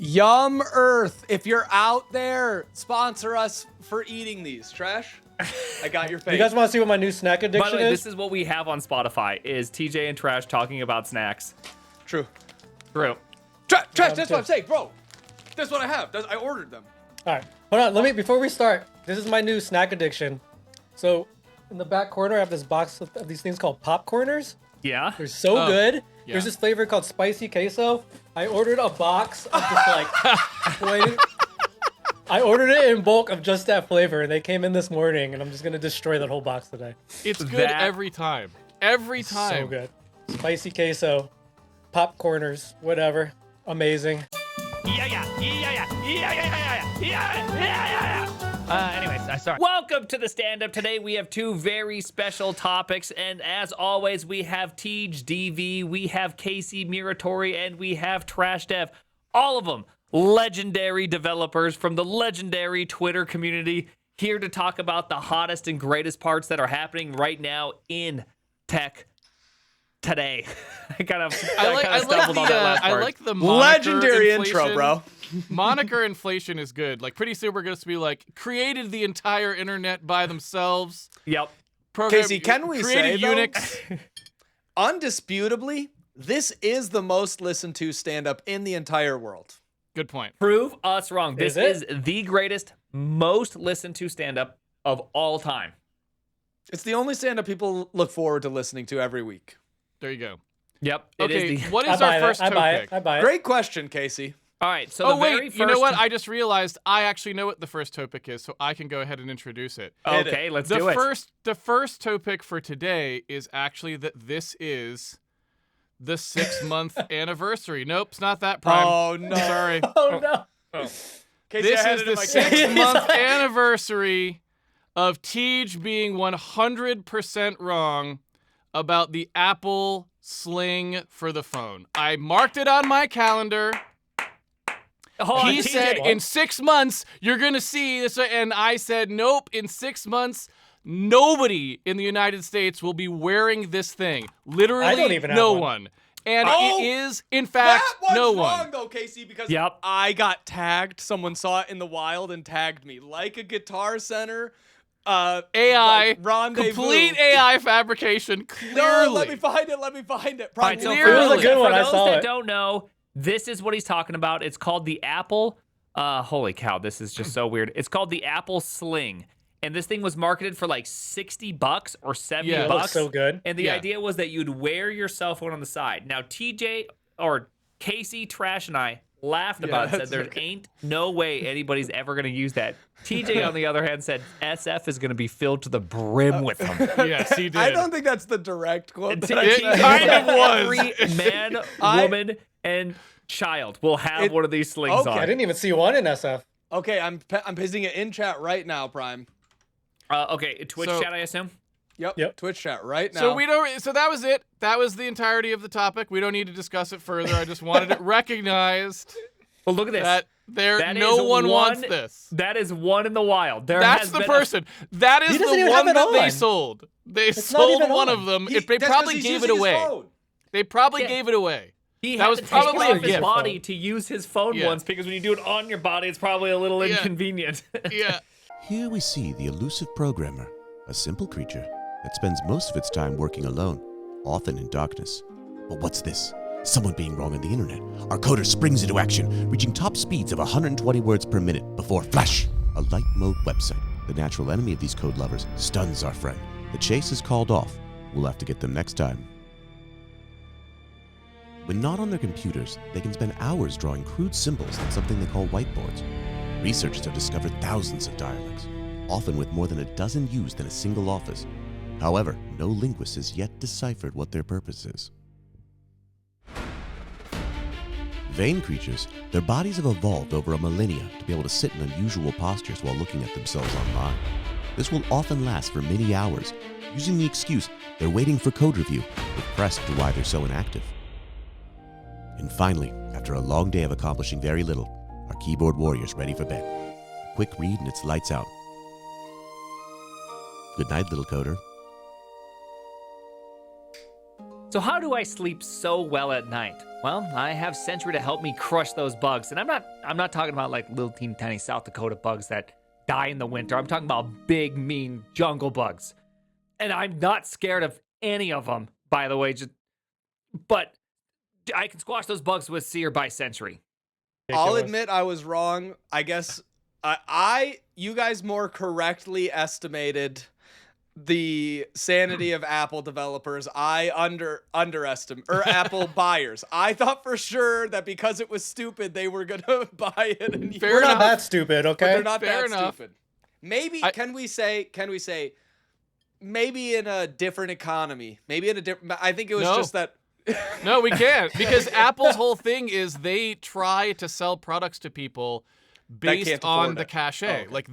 Yum Earth. If you're out there, sponsor us for eating these. Trash, I got your face. You guys want to see what my new snack addiction By the way, is? this is what we have on Spotify, is TJ and Trash talking about snacks. True. True. Trash, that's what I'm saying, bro. That's what I have. I ordered them. All right, hold on. Before we start, this is my new snack addiction. So in the back corner, I have this box of these things called popcorners. Yeah. They're so good. Yeah. There's this flavor called spicy queso. I ordered a box of just like I ordered it in bulk of just that flavor, and they came in this morning, and I'm just gonna destroy that whole box today. It's good every time. Every time. So good. Spicy queso, popcorners, whatever. Amazing. Anyways, I start. Welcome to the stand-up. Today we have two very special topics, and as always, we have Teej DV, we have Casey Muratori, and we have Trash Dev. All of them legendary developers from the legendary Twitter community, here to talk about the hottest and greatest parts that are happening right now in tech today. I like the legendary inflation. intro, bro. Moniker inflation is good. Like, pretty soon we're going to be like, created the entire internet by themselves. Yep. Casey, can we say, created though, Unix? Undisputably, this is the most listened to stand-up in the entire world. Good point. Prove us wrong. This Is is the greatest, most listened to stand-up of all time. It's the only stand-up people look forward to listening to every week. There you go. Yep. Okay, the... what I is buy our first I buy topic? it. I buy it. Great question, Casey. All right, so Oh, the very wait, first... you know what? I just realized I actually know what the first topic is, so I can go ahead and introduce it. Okay, let's do it. The first topic for today is actually that this is the 6-month anniversary. Nope, it's not that, Prime. Oh, no. Sorry. Oh no. Casey, This I had is it in the my calendar. 6-month anniversary of Teej being 100% wrong about the Apple Sling for the phone. I marked it on my calendar. Hold on, He TJ. said, in 6 months, you're going to see this. And I said, nope, in 6 months, nobody in the United States will be wearing this thing. Literally, I don't even have no one. one. And Oh, it is, in fact, That no one's one. wrong, though, Casey, because Yep. I got tagged. Someone saw it in the wild and tagged me. Like a Guitar Center AI, like rendezvous. complete AI fabrication, clearly. No, let me find it. All right, so Clearly. for It was a those, good one, for I those saw that it. don't know, this is what he's talking about. It's called the Apple. Holy cow, this is just so weird. It's called the Apple Sling. And this thing was marketed for like $60 or $70. Yeah, it looks so good. And the Yeah. idea was that you'd wear your cell phone on the side. Now, TJ or Casey, Trash, and I laughed about it, said that's there okay. ain't no way anybody's ever going to use that. TJ, on the other hand, said SF is going to be filled to the brim with them. Yes, he did. I don't think that's the direct quote. that I It said. kind of was. Every man, woman, and child will have one of these slings Okay. I on. didn't even see one in SF. Okay, I'm pasting it in chat right now, Prime. Okay, Twitch So- chat, I assume. Yep. Twitch chat right now. So we don't. So that was it. That was the entirety of the topic. We don't need to discuss it further. I just wanted it recognized Well, look at this. that no is one wants this. That is one in the wild. There That's has the been person. That is He doesn't the even one have it that they on. sold. They not sold even one on. of them. He- They that's probably 'cause he's gave it using his away. phone. They probably Yeah. gave it away. He That had was to take probably it off a his gift. body to use his phone Yeah. once, because when you do it on your body, it's probably a little Yeah. inconvenient. Yeah. Here we see the elusive programmer, a simple creature that spends most of its time working alone, often in darkness. But what's this? Someone being wrong on the internet. Our coder springs into action, reaching top speeds of 120 words per minute before flash, a light mode website. The natural enemy of these code lovers stuns our friend. The chase is called off. We'll have to get them next time. When not on their computers, they can spend hours drawing crude symbols on something they call whiteboards. Researchers have discovered thousands of dialects, often with more than a dozen used in a single office. However, no linguist has yet deciphered what their purpose is. Vain creatures, their bodies have evolved over a millennia to be able to sit in unusual postures while looking at themselves online. This will often last for many hours, using the excuse they're waiting for code review, with press to why they're so inactive. And finally, after a long day of accomplishing very little, our keyboard warrior's ready for bed. A quick read and it's lights out. Good night, little coder. So how do I sleep so well at night? Well, I have Sentry to help me crush those bugs. And I'm not talking about like little teeny tiny South Dakota bugs that die in the winter. I'm talking about big, mean jungle bugs. And I'm not scared of any of them, by the way. But I can squash those bugs with Seer by Sentry. I'll admit I was wrong. I guess you guys more correctly estimated the sanity of Apple developers. I underestimate, or Apple buyers. I thought for sure that because it was stupid, they were gonna buy it. And We're not that stupid, okay? But they're not Fair that enough. stupid. Maybe can we say maybe in a different economy? Maybe in a different. I think it was just that. No, we can't, because Apple's whole thing is they try to sell products to people based on the cachet. Oh, okay. Like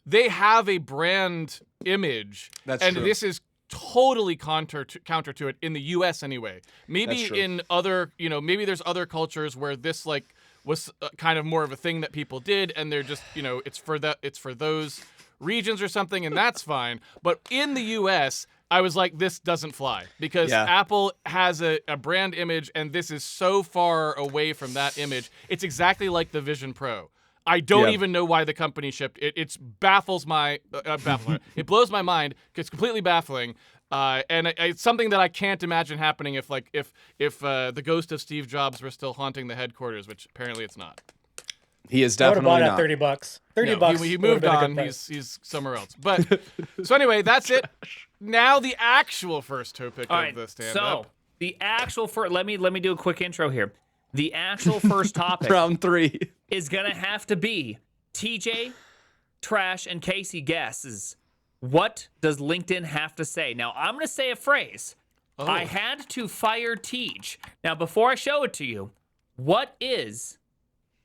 they have a brand image. That's and true. this is totally counter to it in the US anyway. Maybe That's true. in other, maybe there's other cultures where this like was kind of more of a thing that people did, and they're just, it's for those regions or something, and that's fine. But in the US, I was like, this doesn't fly, because Apple has a brand image, and this is so far away from that image. It's exactly like the Vision Pro. I don't even know why the company shipped it. It blows my mind. It's completely baffling. And it's something that I can't imagine happening if the ghost of Steve Jobs were still haunting the headquarters, which apparently it's not. He is I would definitely have bought not. it at $30. No, $30. he would've moved been a good on. price. He's somewhere else. But so anyway, that's it. Now the actual first topic of the stand-up. So the actual first. Let me do a quick intro here. The actual first topic Round 3 is gonna have to be TJ, Trash, and Casey guesses. What does LinkedIn have to say? Now I'm gonna say a phrase. Oh. I had to fire Teej. Now before I show it to you, what is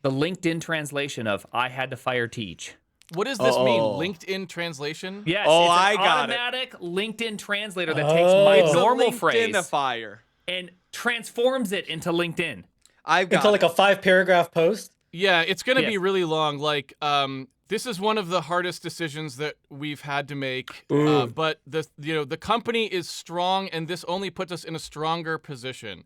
the LinkedIn translation of I had to fire Teej? What does this mean? LinkedIn translation? Yes, Oh, it's an I got it. automatic LinkedIn translator that takes my normal phrase LinkedInifier. and transforms it into LinkedIn. I've got Into like it. a 5-paragraph post. Yeah, it's going to Yes. be really long. Like, this is one of the hardest decisions that we've had to make. But the company is strong, and this only puts us in a stronger position.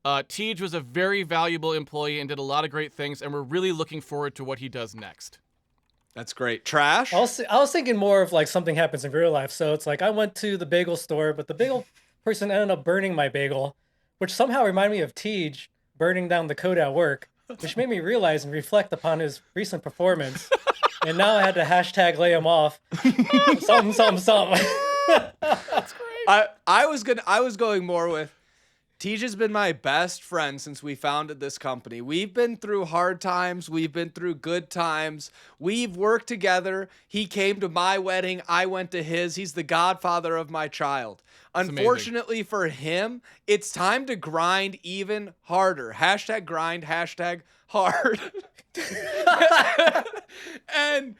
Teej was a very valuable employee and did a lot of great things, and we're really looking forward to what he does next. That's great. Trash? I was thinking more of like something happens in real life. So it's like I went to the bagel store, but the bagel person ended up burning my bagel, which somehow reminded me of Teej burning down the code at work, which made me realize and reflect upon his recent performance. And now I had to hashtag lay him off. something. I was going more with Teej has been my best friend since we founded this company. We've been through hard times. We've been through good times. We've worked together. He came to my wedding. I went to his. He's the godfather of my child. Unfortunately for him, it's time to grind even harder. Hashtag grind, hashtag hard. and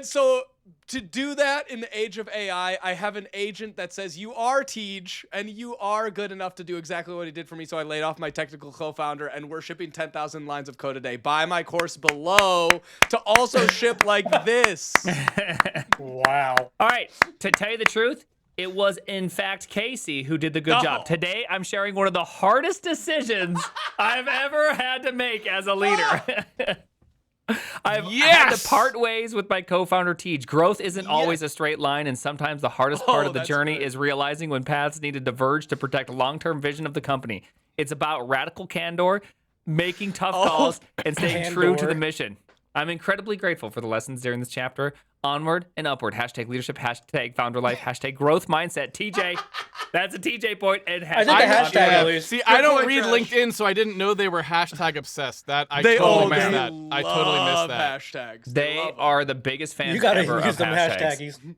so to do that in the age of AI, I have an agent that says, you are Teej, and you are good enough to do exactly what he did for me. So I laid off my technical co-founder, and we're shipping 10,000 lines of code a day. Buy my course below to also ship like this. Wow. All right, to tell you the truth, it was in fact Casey who did the good job. Today, I'm sharing one of the hardest decisions I've ever had to make as a leader. I've had to part ways with my co-founder Teej. Growth isn't always a straight line, and sometimes the hardest part of the journey is realizing when paths need to diverge to protect long-term vision of the company. It's about radical candor, making tough calls, and staying true to the mission. I'm incredibly grateful for the lessons during this chapter. Onward and upward. Hashtag leadership, hashtag founder life, hashtag growth mindset. TJ. That's a TJ point. And I did the hashtag at least. See, I don't point, read Trash. LinkedIn, so I didn't know they were hashtag obsessed. I They totally missed love that. I totally missed that. hashtags. They love them. are the biggest fans You gotta ever use of them hashtags. hashtags.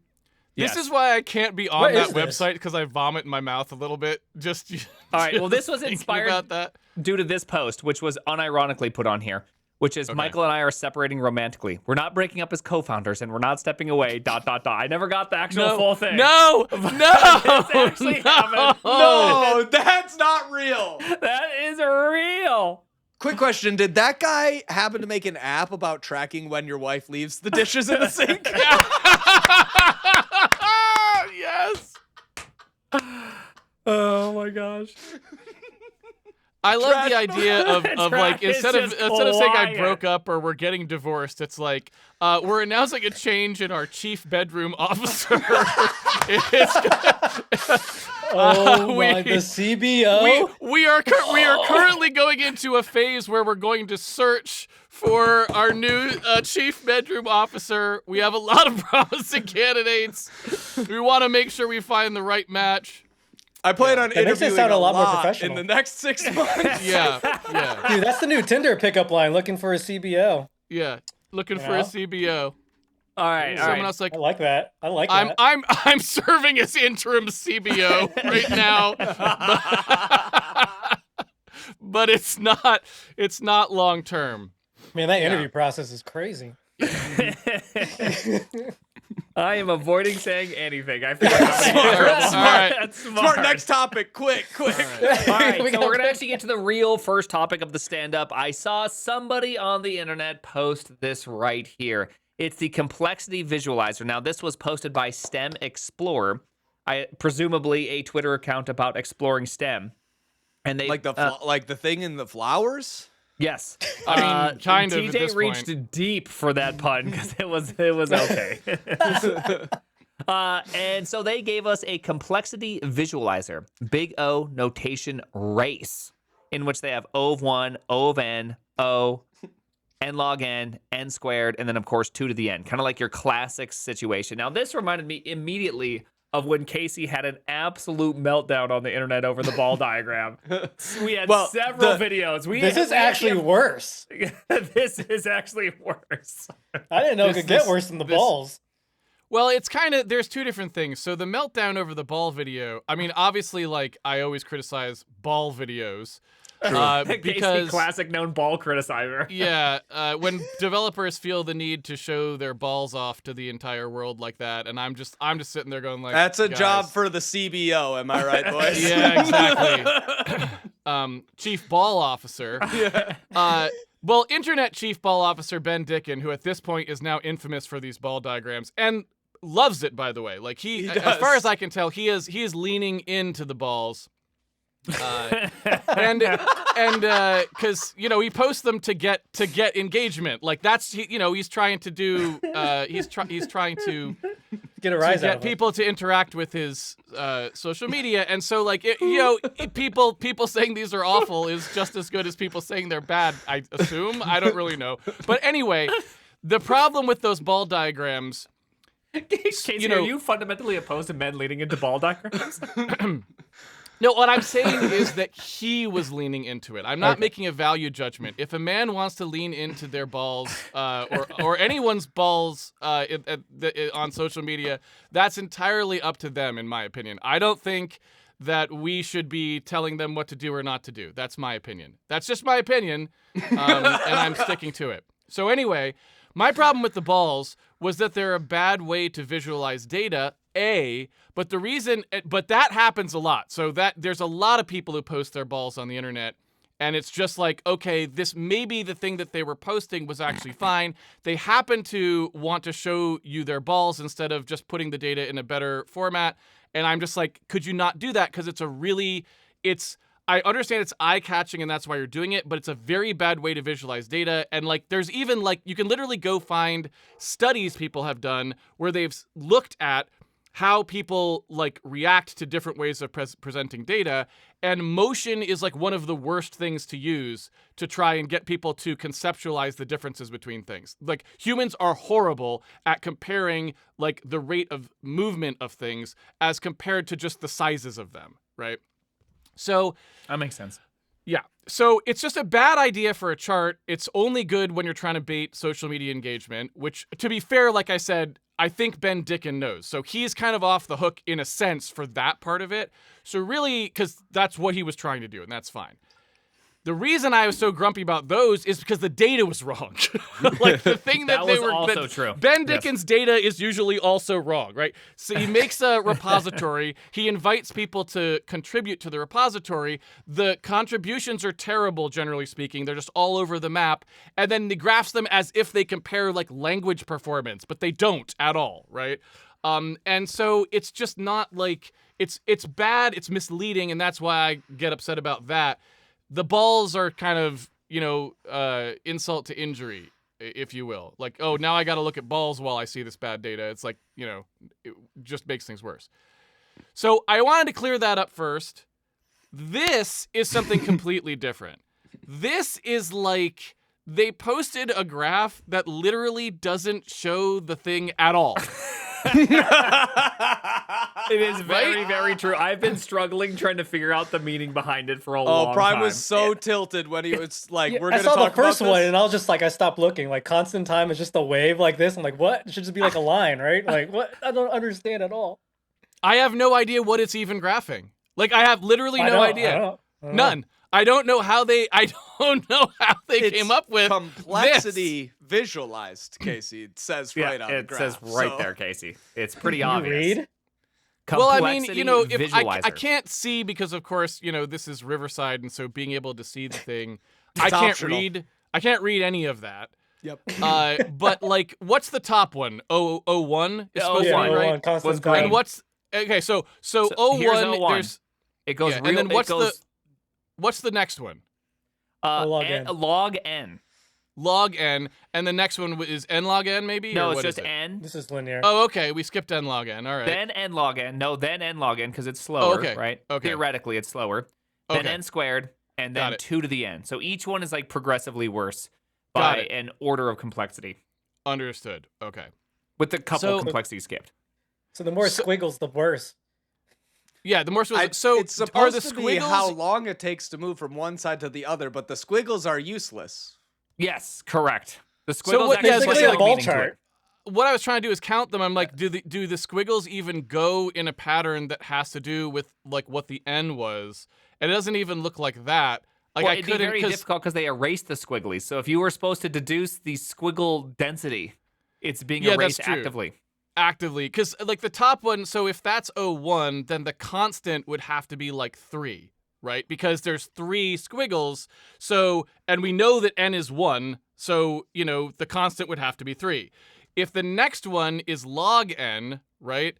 Yes. This is why I can't be on What that is this? website, because I vomit in my mouth a little bit. Just All right, well, this was thinking inspired about that. due to this post, which was unironically put on here, which is Michael and I are separating romantically. We're not breaking up as co-founders, and we're not stepping away, ... I never got the actual full thing. No, This actually happened. No, that's not real. That is real. Quick question. Did that guy happen to make an app about tracking when your wife leaves the dishes in the sink? Yes. Oh my gosh. I love the idea of like Trash instead is of just saying I quiet. broke up or we're getting divorced, it's like we're announcing a change in our chief bedroom officer. Oh we- my, the CBO. we are currently going into a phase where we're going to search for our new chief bedroom officer. We have a lot of promising candidates. We want to make sure we find the right match. I plan on That makes it interviewing sound a a lot more lot professional. in the next 6 months. Yeah. Dude, that's the new Tinder pickup line. Looking for a CBO. Yeah. Looking for Yeah. a CBO. All right. Someone else like I like that. I like that. I'm serving as interim CBO right now. But it's not long term. Man, that interview process is crazy. I am avoiding saying anything. I feel like I'm gonna get in trouble. All right. That's Smart. Next topic. Quick. All right, We so got we're gonna this. actually get to the real first topic of the stand-up. I saw somebody on the internet post this right here. It's the complexity visualizer. Now, this was posted by STEM Explorer, presumably a Twitter account about exploring STEM. And they Like the thing in the flowers. yes, I mean, kind of at TJ this reached point. deep for that pun because it was okay. And so they gave us a complexity visualizer, big O notation race, in which they have O of 1, O of n, O, n log n squared, and then of course 2 to the n, kind of like your classic situation. Now this reminded me immediately of when Casey had an absolute meltdown on the internet over the ball diagram. We had several videos. This is actually worse. This is actually worse. I didn't know it could get worse than the balls. Well, it's kind of, there's two different things. So the meltdown over the ball video, I mean, obviously, like, I always criticize ball videos. Casey, Because, classic known ball criticizer. yeah, when developers feel the need to show their balls off to the entire world like that, and I'm just sitting there going like, That's a guys. job for the CBO. Am I right, boys? Yeah, exactly. Chief Ball Officer. Yeah. Well, Internet Chief Ball Officer Ben Dicken, who at this point is now infamous for these ball diagrams, and loves it, by the way. Like he as far as I can tell, he is leaning into the balls. And because he posts them to get engagement. Like that's he's trying to do he's trying to Get a rise out get of it. people to interact with his social media, and so like people saying these are awful is just as good as people saying they're bad. I assume. I don't really know, but anyway, the problem with those ball diagrams. Casey, are you fundamentally opposed to men leading into ball diagrams? No, what I'm saying is that he was leaning into it. I'm not making a value judgment. If a man wants to lean into their balls, or anyone's balls on social media, that's entirely up to them, in my opinion. I don't think that we should be telling them what to do or not to do. That's my opinion. That's just my opinion, and I'm sticking to it. So anyway, my problem with the balls was that they're a bad way to visualize data, but that happens a lot. So that there's a lot of people who post their balls on the internet, and it's just like, okay, this maybe the thing that they were posting was actually fine. They happen to want to show you their balls instead of just putting the data in a better format. And I'm just like, could you not do that? Because I understand it's eye-catching and that's why you're doing it, but it's a very bad way to visualize data. And like, there's even like, you can literally go find studies people have done where they've looked at how people like react to different ways of presenting data. And motion is like one of the worst things to use to try and get people to conceptualize the differences between things. Like humans are horrible at comparing like the rate of movement of things as compared to just the sizes of them, right? So That makes sense. yeah. So it's just a bad idea for a chart. It's only good when you're trying to bait social media engagement, which, to be fair, like I said, I think Ben Dicken knows. So he's kind of off the hook in a sense for that part of it. So really, because that's what he was trying to do, and that's fine. The reason I was so grumpy about those is because the data was wrong. Like the thing that, That they was were also true. Ben Yes. Dicken's data is usually also wrong, right? So he makes a repository. He invites people to contribute to the repository. The contributions are terrible, generally speaking. They're just all over the map. And then he graphs them as if they compare like language performance, but they don't at all, right? And so it's just not like it's bad, it's misleading, and that's why I get upset about that. The balls are kind of, insult to injury, if you will. Like, oh, now I got to look at balls while I see this bad data. It's like, it just makes things worse. So I wanted to clear that up first. This is something completely different. This is like they posted a graph that literally doesn't show the thing at all. It is very, very true. I've been struggling trying to figure out the meaning behind it for a long time. Oh, Prime was so tilted when he was like, Yeah, we're I going to saw talk the first about this. one and I was just like, I stopped looking. Like constant time is just a wave like this. I'm like, what? It should just be like a line, right? Like what? I don't understand at all. I have no idea what it's even graphing. Like I have literally no idea. I don't know. None. I don't know how they It's came up with complexity visualized, Casey. It says right on the it graph. says right So- there, Casey. It's pretty You obvious. read? Well, I mean, Complexity if I visualizer. can't see because, of course, this is Riverside, and so being able to see the thing, It's I can't optional. read. I can't read any of that. Yep. But like, what's the top one? 001 is supposed to Yeah, be right. on constant Was time. green. And what's okay? So here's 01. 01. There's It goes yeah, real. and then it goes, what's the next one? log N. log N. Log N, and the next one is N log N, maybe? No, or it's what just is it? N. This is linear. Oh, okay. We skipped N log N. All right. Then N log N. No, then N log N because it's slower, okay. right? Okay. Theoretically, it's slower. Then Okay. N squared, and Got then it. 2 to the N. So each one is like progressively worse Got by it. an order of complexity, Understood. Okay. with a couple So- complexity skipped. So the more So- squiggles, the worse. Yeah, the more so it's are supposed the to squiggles? be how long it takes to move from one side to the other, but the squiggles are useless. Yes, correct. The squiggles what- actually yeah, put Basically some a ball meaning to it. chart. What I was trying to do is count them. I'm like, do the squiggles even go in a pattern that has to do with like what the N was? And it doesn't even look like that. Like Well, I it'd be couldn't very difficult because they erased the squigglies. So if you were supposed to deduce the squiggle density, it's being Yeah, that's erased true. actively. because like the top one. So if that's 01, then the constant would have to be like 3, right? Because there's 3 squiggles. So and we know that N is 1. So the constant would have to be 3. If the next one is log N, right?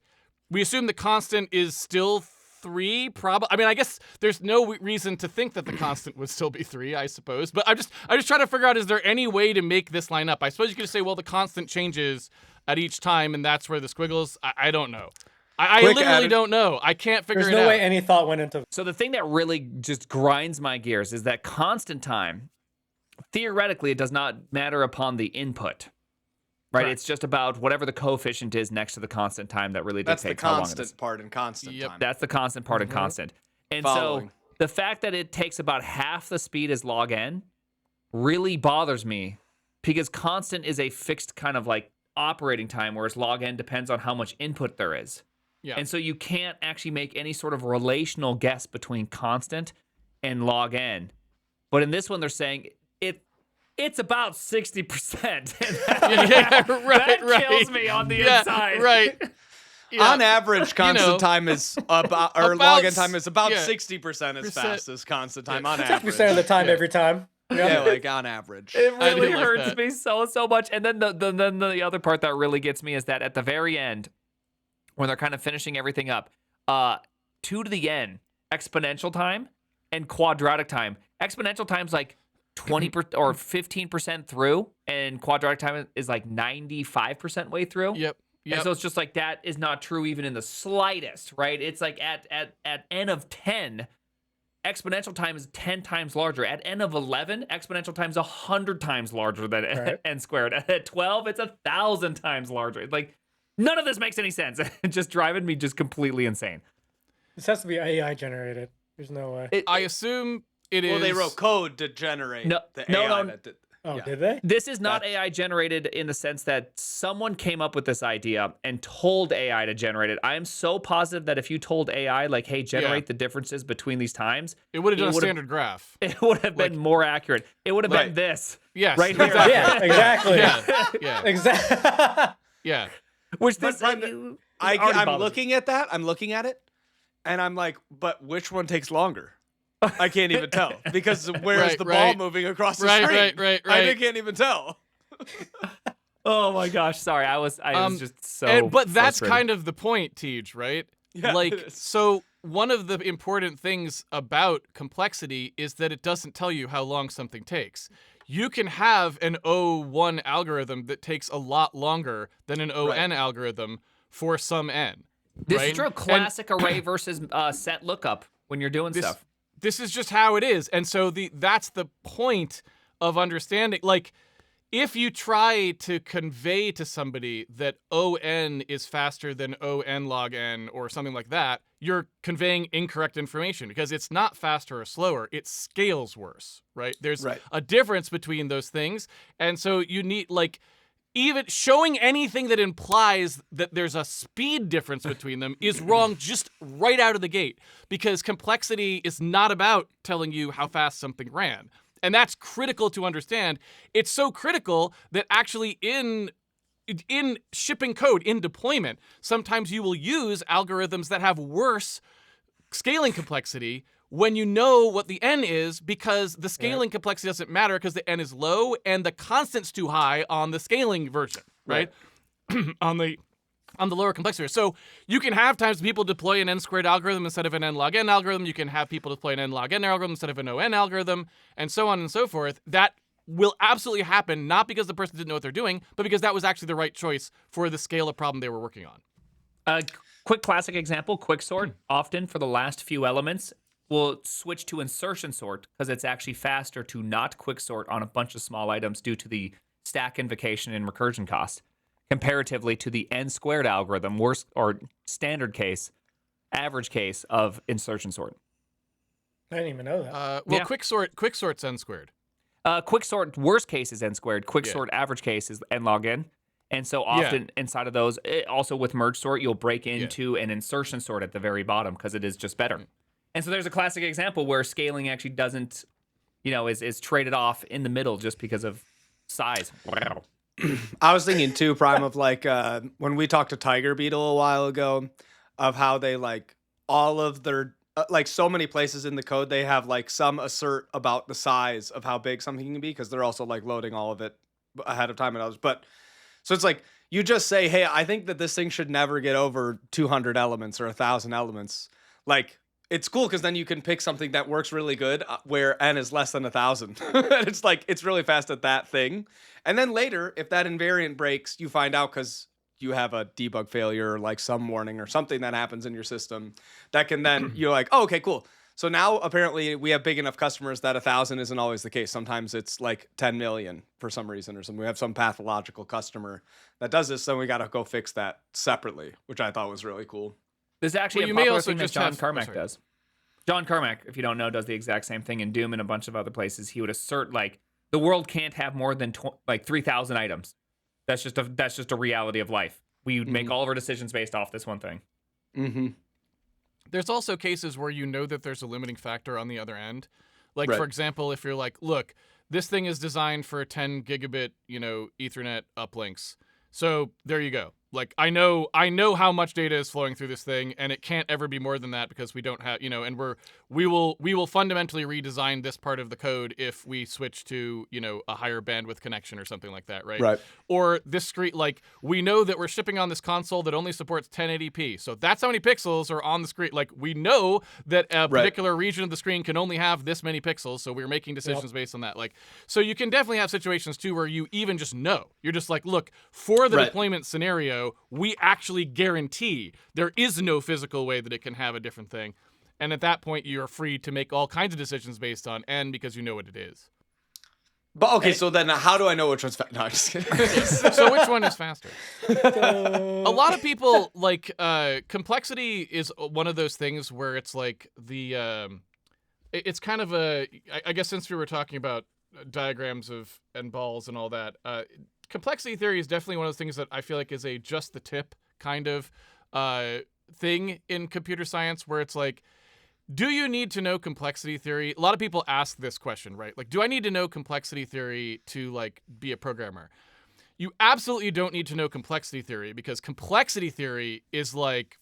We assume the constant is still 3, probably. I mean, I guess there's no reason to think that the constant would still be 3, I suppose. But I just trying to figure out, is there any way to make this line up? I suppose you could say, well, the constant changes at each time, and that's where the squiggles. I don't know. I Quick literally added- don't know. I can't figure There's it no out. way any thought went into. So the thing that really just grinds my gears is that constant time, theoretically, it does not matter upon the input. Right? Correct. It's just about whatever the coefficient is next to the constant time that really That's the dictates how long it is. constant part in constant Yep. time. That's the constant part in constant. And Following. so the fact that it takes about half the speed as log N really bothers me because constant is a fixed kind of like operating time, whereas log N depends on how much input there is. Yeah. And so you can't actually make any sort of relational guess between constant and log N. But in this one, they're saying it's about 60%. yeah, right, that kills me on the yeah, inside. Right. Yeah. On average, constant time is about, or About login time is about yeah, 60% as fast as constant time on 60% average. of the time Yeah. every time. Yeah, like on average. It I do really like hurts that. me so much. And then the other part that really gets me is that at the very end, when they're kind of finishing everything up, 2 to the N, exponential time and quadratic time. Exponential time's like 20% or 15% through, and quadratic time is like 95% way through. Yep. And so it's just like that is not true even in the slightest, right? It's like at N of 10, exponential time is 10 times larger. At N of 11, exponential time is 100 times larger than Right. N squared. At 12, it's 1,000 times larger. Like, none of this makes any sense. It's just driving me just completely insane. This has to be AI generated. There's no way. I assume it is. Well, they wrote code to generate No, the no, AI no. that did. Oh, yeah. did they? This is not AI generated in the sense that someone came up with this idea and told AI to generate it. I am so positive that if you told AI, like, hey, generate the differences between these times, It would have done a would've- standard graph. it would have been more accurate. It would have been Right. this. Yes. Right here. Exactly. Yeah, exactly. Yeah. Yeah. Exactly. Yeah. Which But this Prime, already I'm bothers me. looking at that. I'm looking at it, and I'm like, but which one takes longer? I can't even tell because where's Right, the ball right. moving across the Right, screen? right, right, I right. can't even tell. Oh my gosh, sorry. I was just but that's frustrated. kind of the point, Teej, right? Yeah, like, it is. so one of the important things about complexity is that it doesn't tell you how long something takes. You can have an O1 algorithm that takes a lot longer than an ON algorithm for some N. This right? is true. Classic array versus set lookup when you're doing stuff. This is just how it is. And so that's the point of understanding. Like, if you try to convey to somebody that ON is faster than ON log N or something like that, you're conveying incorrect information because it's not faster or slower. It scales worse, right? There's a difference between those things. And so you need, like, even showing anything that implies that there's a speed difference between them is wrong just right out of the gate, because complexity is not about telling you how fast something ran. And that's critical to understand. It's so critical that actually in shipping code, in deployment, sometimes you will use algorithms that have worse scaling complexity when you know what the N is, because the scaling complexity doesn't matter because the N is low and the constant's too high on the scaling version, right? on the lower complexity. So you can have times people deploy an N squared algorithm instead of an N log N algorithm. You can have people deploy an N log N algorithm instead of an ON algorithm, and so on and so forth. That will absolutely happen, not because the person didn't know what they're doing, but because that was actually the right choice for the scale of problem they were working on. Quick classic example, quicksort. Often for the last few elements, we'll switch to insertion sort because it's actually faster to not quicksort on a bunch of small items due to the stack invocation and recursion cost, comparatively to the N squared algorithm, worst or standard case, average case of insertion sort. I didn't even know that. Quicksort's N squared. Quicksort worst case is N squared. Quicksort average case is N log N. And so often inside of those, also with merge sort, you'll break into an insertion sort at the very bottom because it is just better. And so there's a classic example where scaling actually doesn't, is traded off in the middle just because of size. Wow. I was thinking too, Prime, of like when we talked to Tiger Beetle a while ago, of how they like all of their like so many places in the code they have like some assert about the size of how big something can be because they're also like loading all of it ahead of time and others. But so it's like you just say, hey, I think that this thing should never get over 200 elements or 1,000 elements. Like, it's cool because then you can pick something that works really good where N is less than 1,000. And it's like, it's really fast at that thing. And then later, if that invariant breaks, you find out because you have a debug failure or like some warning or something that happens in your system that can then, you're like, oh, okay, cool. So now apparently we have big enough customers that 1,000 isn't always the case. Sometimes it's like 10 million for some reason or something. We have some pathological customer that does this, so we got to go fix that separately, which I thought was really cool. There's actually a popular thing that John Carmack does. John Carmack, if you don't know, does the exact same thing in Doom and a bunch of other places. He would assert like the world can't have more than 3,000 items. That's just a reality of life. We make all of our decisions based off this one thing. Mm-hmm. There's also cases where you know that there's a limiting factor on the other end. Like, for example, if you're like, look, this thing is designed for 10 gigabit, Ethernet uplinks. So there you go. Like, I know how much data is flowing through this thing, and it can't ever be more than that because we don't have, and we will fundamentally redesign this part of the code if we switch to, a higher bandwidth connection or something like that, right? Right. Or this screen, like, we know that we're shipping on this console that only supports 1080p, so that's how many pixels are on the screen. Like, we know that a particular region of the screen can only have this many pixels, so we're making decisions based on that. Like, so you can definitely have situations too where you even just know. You're just like, look, for the deployment scenario, we actually guarantee there is no physical way that it can have a different thing. And at that point, you're free to make all kinds of decisions based on N because you know what it is. But okay, so then how do I know which one's faster? No, I'm just kidding. So which one is faster? A lot of people, like, complexity is one of those things where it's like it's kind of I guess since we were talking about diagrams and balls and all that, complexity theory is definitely one of those things that I feel like is a just the tip kind of thing in computer science where it's like, do you need to know complexity theory? A lot of people ask this question, right? Like, do I need to know complexity theory to like be a programmer? You absolutely don't need to know complexity theory because complexity theory is like,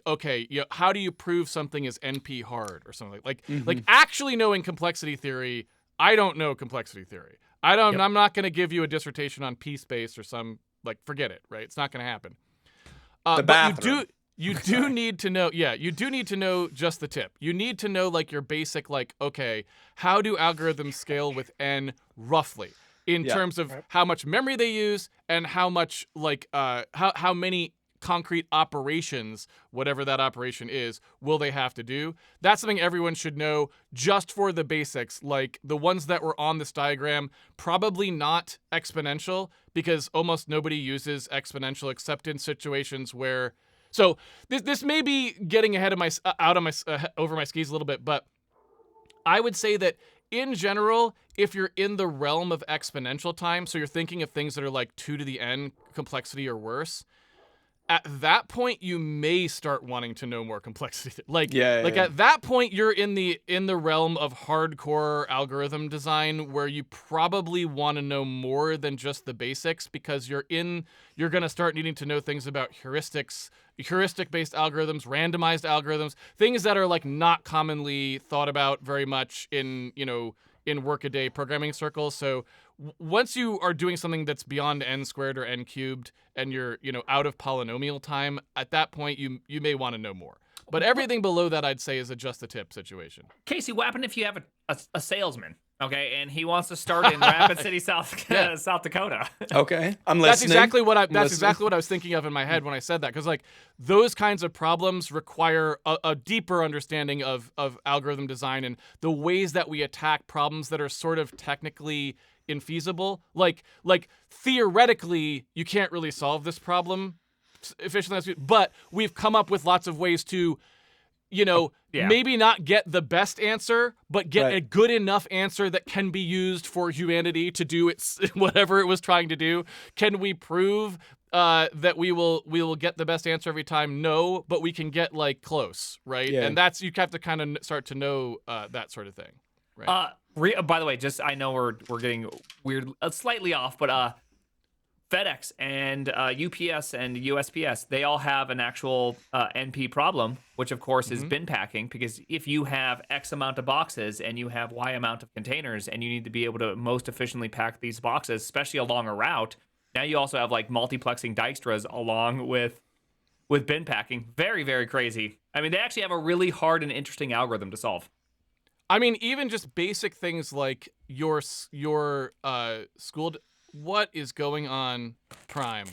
okay, how do you prove something is NP hard or something like actually knowing complexity theory. I don't know complexity theory. I'm not going to give you a dissertation on p-space or some, like, forget it, right? It's not going to happen. But you do need to know, you do need to know just the tip. You need to know, like, your basic, like, okay, how do algorithms scale with n roughly in terms of how much memory they use and how much, like, how many concrete operations, whatever that operation is, will they have to do? That's something everyone should know just for the basics. Like the ones that were on this diagram, probably not exponential, because almost nobody uses exponential except in situations where. So this may be getting ahead of over my skis a little bit, but I would say that in general, if you're in the realm of exponential time, so you're thinking of things that are like 2 to the n complexity or worse, at that point you may start wanting to know more complexity. At that point you're in the realm of hardcore algorithm design where you probably want to know more than just the basics, because you're going to start needing to know things about heuristics, heuristic-based algorithms, randomized algorithms, things that are like not commonly thought about very much in workaday programming circles. So once you are doing something that's beyond n squared or n cubed and you're, out of polynomial time, at that point you may want to know more. But everything below that, I'd say, is a just the tip situation. Casey, what happened if you have a salesman, okay, and he wants to start in Rapid City, South Dakota? Okay, I'm listening. That's exactly what I was thinking of in my head when I said that, because like those kinds of problems require a deeper understanding of algorithm design and the ways that we attack problems that are sort of technically infeasible. Like theoretically, you can't really solve this problem efficiently, but we've come up with lots of ways to, maybe not get the best answer, but get a good enough answer that can be used for humanity to do whatever it was trying to do. Can we prove that we will get the best answer every time? No, but we can get like close, right? Yeah. And that's, you have to kind of start to know that sort of thing, right? By the way, just I know we're getting weird, slightly off, but FedEx and UPS and USPS, they all have an actual NP problem, which of course is bin packing, because if you have X amount of boxes and you have Y amount of containers and you need to be able to most efficiently pack these boxes, especially along a route, now you also have like multiplexing Dijkstra's along with bin packing. Very, very crazy. I mean, they actually have a really hard and interesting algorithm to solve. I mean, even just basic things like your school. What is going on, Prime?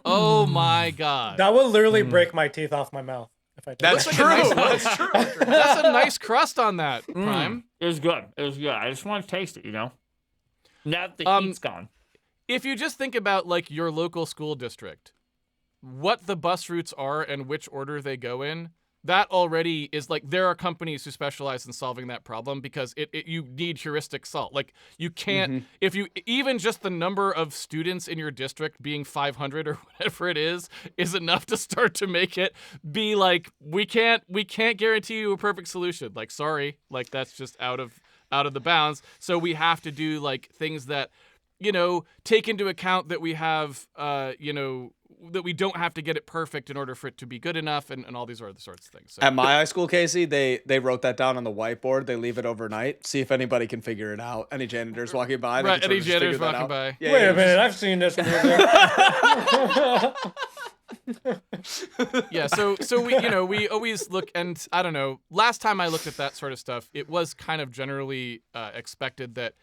Oh my God! That would literally break my teeth off my mouth if I did. That's that. true. That's true. That's a nice crust on that, Prime. It was good. I just want to taste it, Now that the heat's gone. If you just think about like your local school district, what the bus routes are and which order they go in, that already is like, there are companies who specialize in solving that problem, because you need heuristic solve. Like you can't, if you, even just the number of students in your district being 500 or whatever it is enough to start to make it be like, we can't guarantee you a perfect solution. Like, sorry, like that's just out of the bounds. So we have to do like things that, take into account that we have, that we don't have to get it perfect in order for it to be good enough, and all these other sorts of things. So. At my high school, Casey, they wrote that down on the whiteboard. They leave it overnight. See if anybody can figure it out. Any janitors walking by. Right, any janitors walking by. Yeah, Wait a minute, I've seen this movie. Yeah, so we always look, and I don't know, last time I looked at that sort of stuff, it was kind of generally expected that,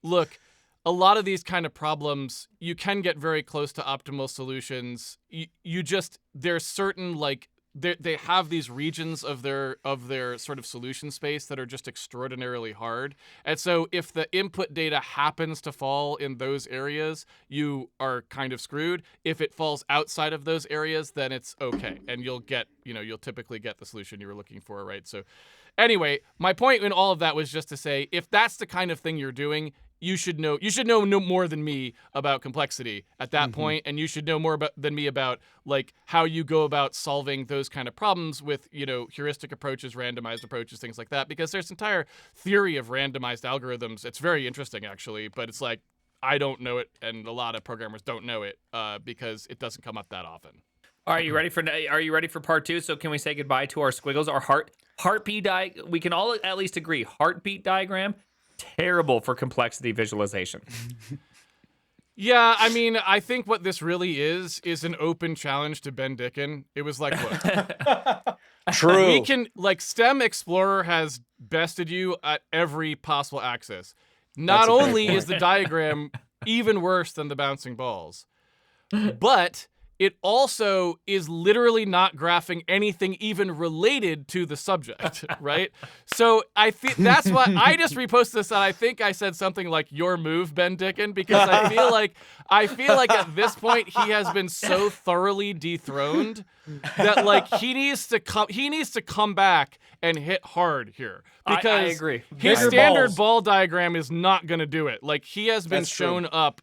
look, a lot of these kind of problems, you can get very close to optimal solutions. You just, there's certain, like, they have these regions of their sort of solution space that are just extraordinarily hard. And so if the input data happens to fall in those areas, you are kind of screwed. If it falls outside of those areas, then it's okay. And you'll typically get the solution you were looking for, right? So anyway, my point in all of that was just to say, if that's the kind of thing you're doing, you should know no more than me about complexity at that point, and you should know more than me about like how you go about solving those kind of problems with, heuristic approaches, randomized approaches, things like that, because there's entire theory of randomized algorithms. It's very interesting actually, but it's like, I don't know it, and a lot of programmers don't know it because it doesn't come up that often. Are you ready for part 2? So can we say goodbye to our squiggles, our heartbeat we can all at least agree, heartbeat diagram terrible for complexity visualization. Yeah, I mean, I think what this really is an open challenge to Ben Dicken. It was like, look, True. we can, like, STEM Explorer has bested you at every possible axis. Not That's a great only point. is the diagram even worse than the bouncing balls, but it also is literally not graphing anything even related to the subject, right? So I think that's why I just reposted this, and I think I said something like "your move, Ben Dicken," because I feel like at this point he has been so thoroughly dethroned that like he needs to come back and hit hard here, because I agree. his Bigger standard balls. ball diagram is not going to do it. Like, he has been That's true. shown up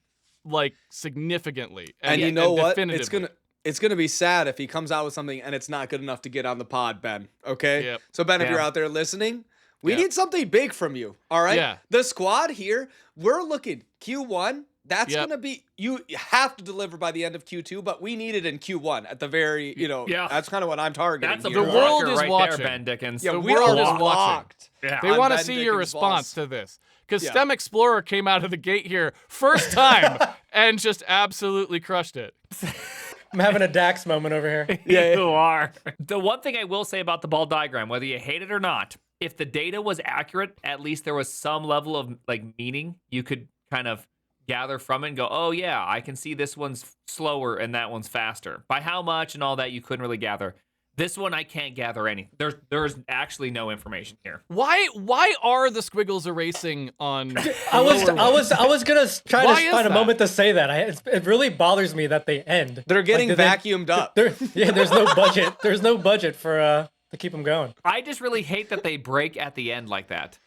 like significantly, And you know what? definitively. It's gonna be sad if he comes out with something and it's not good enough to get on the pod, Ben. Okay. Yep. So Ben, if Yeah. you're out there listening, we Yeah. need something big from you. All right. Yeah. The squad here, we're looking Q1. That's Yep. gonna be, you have to deliver by the end of Q2, but we need it in Q1 at the very, Yeah. that's kind of what I'm targeting. That's a here. The world blocker is right watching. there, Ben Dickens. Yeah, the we world are is watching. locked. Yeah. They on want to Ben see your Dicken's response balls. to this. Because Yeah. STEM Explorer came out of the gate here first time and just absolutely crushed it. I'm having a Dax moment over here. You are. The one thing I will say about the ball diagram, whether you hate it or not, if the data was accurate, at least there was some level of like meaning you could kind of gather from it and go, oh yeah, I can see this one's slower and that one's faster. By how much and all that you couldn't really gather. This one I can't gather any. There's actually no information here. Why are the squiggles erasing on I was gonna try Why to is find a that? moment to say that. It really bothers me that they end. They're getting Like, did they- vacuumed up. There's no budget. There's no budget for to keep them going. I just really hate that they break at the end like that.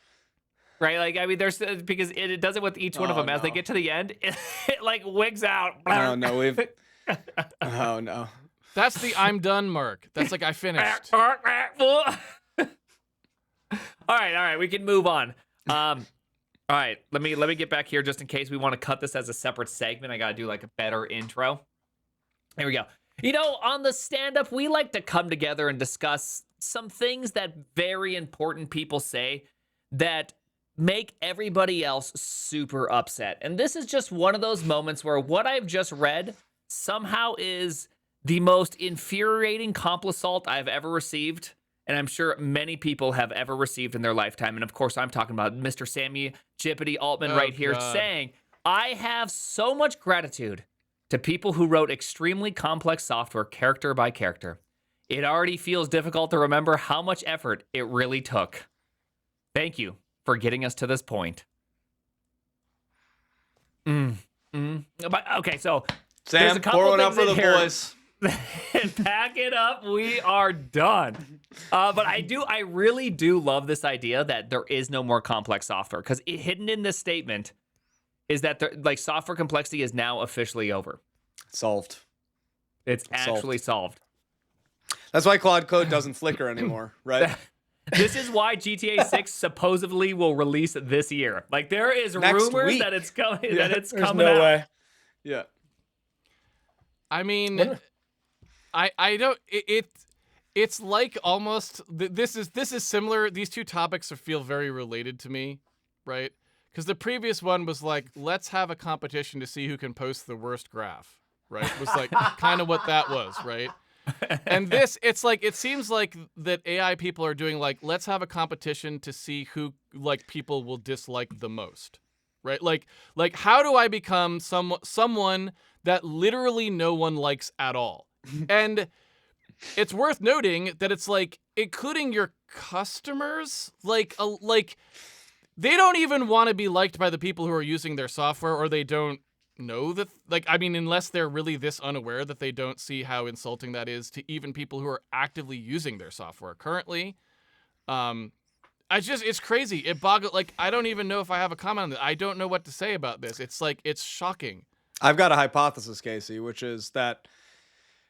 Right? Like, I mean, there's because it does it with each one of Oh, them. As they no. get to the end, it like wigs out. Oh no, oh no. That's the I'm done mark. That's like I finished. all right, we can move on. All right, let me get back here just in case we want to cut this as a separate segment. I gotta do like a better intro. Here we go. You know, on the stand-up, we like to come together and discuss some things that very important people say that make everybody else super upset. And this is just one of those moments where what I've just read somehow is the most infuriating complisalt I've ever received, and I'm sure many people have ever received in their lifetime. And of course, I'm talking about Mr. Sammy Jippity Altman right here God. saying, I have so much gratitude to people who wrote extremely complex software character by character. It already feels difficult to remember how much effort it really took. Thank you for getting us to this point. But, okay, so there's a Sam, couple pour one out things for in the here. boys. Pack it up. We are done. But I really do love this idea that there is no more complex software, because hidden in this statement is that like software complexity is now officially over. Solved. It's actually solved. That's why Quad Code doesn't flicker anymore, right? This is why GTA 6 supposedly will release this year. Like, there is Next rumors week. that it's coming. That it's There's coming no out. way. Yeah. I mean, I don't. It's like almost. This is similar. These two topics feel very related to me, right? Because the previous one was like, let's have a competition to see who can post the worst graph, right? It was like kind of what that was, right? And this, it's like, it seems like that AI people are doing like, let's have a competition to see who like people will dislike the most, right? Like how do I become someone that literally no one likes at all? And it's worth noting that it's like, including your customers, like they don't even want to be liked by the people who are using their software, or they don't know that, like, I mean, unless they're really this unaware that they don't see how insulting that is to even people who are actively using their software currently. It's crazy. It boggles, like, I don't even know if I have a comment on that. I don't know what to say about this. It's like, it's shocking. I've got a hypothesis, Casey, which is that,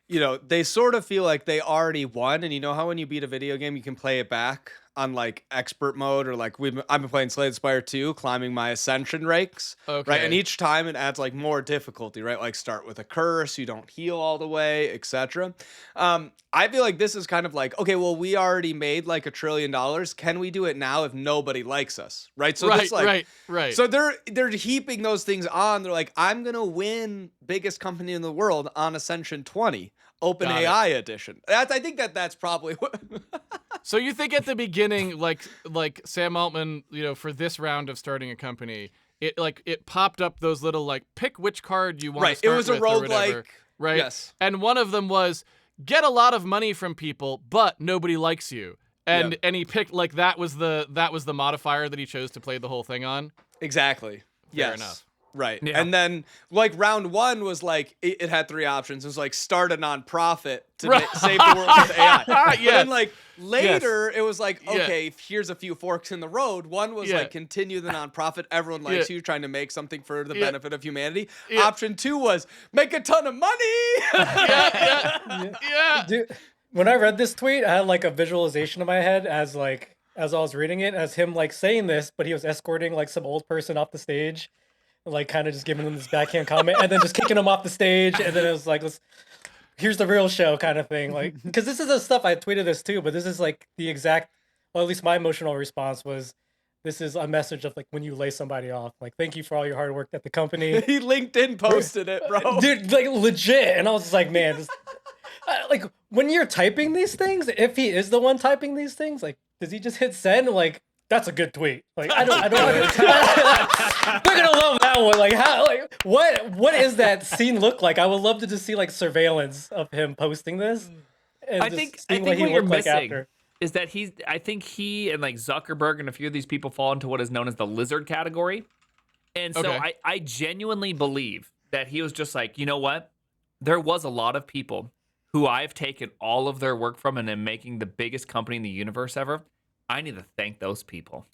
you know, they sort of feel like they already won. And you know how when you beat a video game, you can play it back? like expert mode, or like I've been playing Slay the Spire 2, climbing my ascension ranks. Okay. Right, and each time it adds like more difficulty, right? Like start with a curse, you don't heal all the way, etc. I feel like this is kind of like, okay, well, we already made like $1 trillion. Can we do it now if nobody likes us, right? So this, like, right. So they're heaping those things on. They're like, I'm gonna win biggest company in the world on Ascension 20, OpenAI edition. I think that's probably what. So you think at the beginning, like Sam Altman, for this round of starting a company, it popped up those little like pick which card you want to Right, start it was a with or whatever, roguelike. right? Yes. And one of them was get a lot of money from people, but nobody likes you. And Yep. and he picked like that was the modifier that he chose to play the whole thing on. Exactly. Fair Yes. enough. Right. Yeah. And then like round 1 was like it had 3 options. It was like start a nonprofit to Right. save the world with AI. But Yes. then like later it was like, Yeah. okay, here's a few forks in the road. One was Yeah. like continue the nonprofit. Everyone likes Yeah. you, trying to make something for the Yeah. benefit of humanity. Yeah. Option 2 was make a ton of money. Yeah. Dude, when I read this tweet, I had like a visualization in my head as I was reading it, as him like saying this, but he was escorting like some old person off the stage, like kind of just giving him this backhand comment, and then just kicking him off the stage, and then it was like, here's the real show kind of thing, like, because this is the stuff I tweeted this too, but this is like the exact, well, at least my emotional response was, this is a message of like when you lay somebody off, like thank you for all your hard work at the company. He LinkedIn posted it, bro. Dude, like legit. And I was just like, man, like when you're typing these things, if he is the one typing these things, like, does he just hit send? Like, that's a good tweet. Like, I don't they're gonna love that one. Like, how, like, what is that scene look like? I would love to just see like surveillance of him posting this. And I just think seeing what he you're looked like missing after. is that I think he and like Zuckerberg and a few of these people fall into what is known as the lizard category. And so Okay. I genuinely believe that he was just like, you know what? There was a lot of people who I've taken all of their work from and am making the biggest company in the universe ever. I need to thank those people.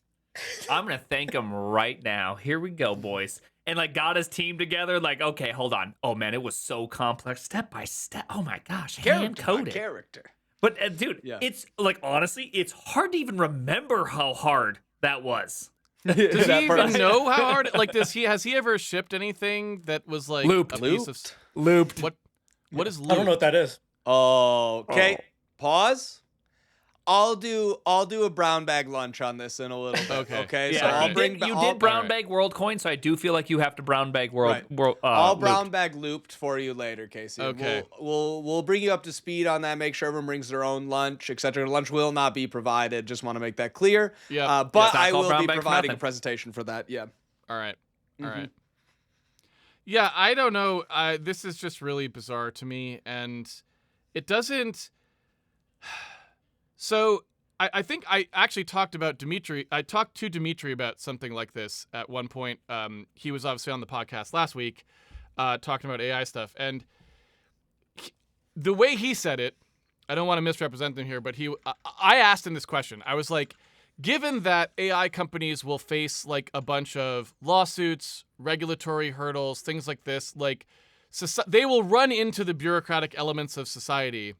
I'm going to thank them right now. Here we go, boys. And like got his team together. Like, okay, hold on. Oh man, it was so complex, step by step. Oh my gosh, hand coded. Character. But dude, Yeah. it's like honestly, it's hard to even remember how hard that was. Does he even know how hard? Like, has he ever shipped anything that was like Looped. a piece of Looped. What is looped? I don't know what that is. Oh, okay. Pause. I'll do a brown bag lunch on this in a little bit. Okay. Okay. Yeah, So I'll you bring. did I'll- brown alright. bag world coin, so I do feel like you have to brown bag world. Right. I'll brown looped. bag looped for you later, Casey. And Okay. We'll bring you up to speed on that. Make sure everyone brings their own lunch, etc. Lunch will not be provided. Just want to make that clear. Yeah. But It's not I called will brown be bag for providing a nothing. presentation for that. Yeah. All right. All Mhm. right. Yeah, I don't know. This is just really bizarre to me, and it doesn't. So I think I actually talked about Dimitri. I talked to Dimitri about something like this at one point. He was obviously on the podcast last week, talking about AI stuff, and the way he said it, I don't want to misrepresent him here, but I asked him this question. I was like, given that AI companies will face like a bunch of lawsuits, regulatory hurdles, things like this, like they will run into the bureaucratic elements of society,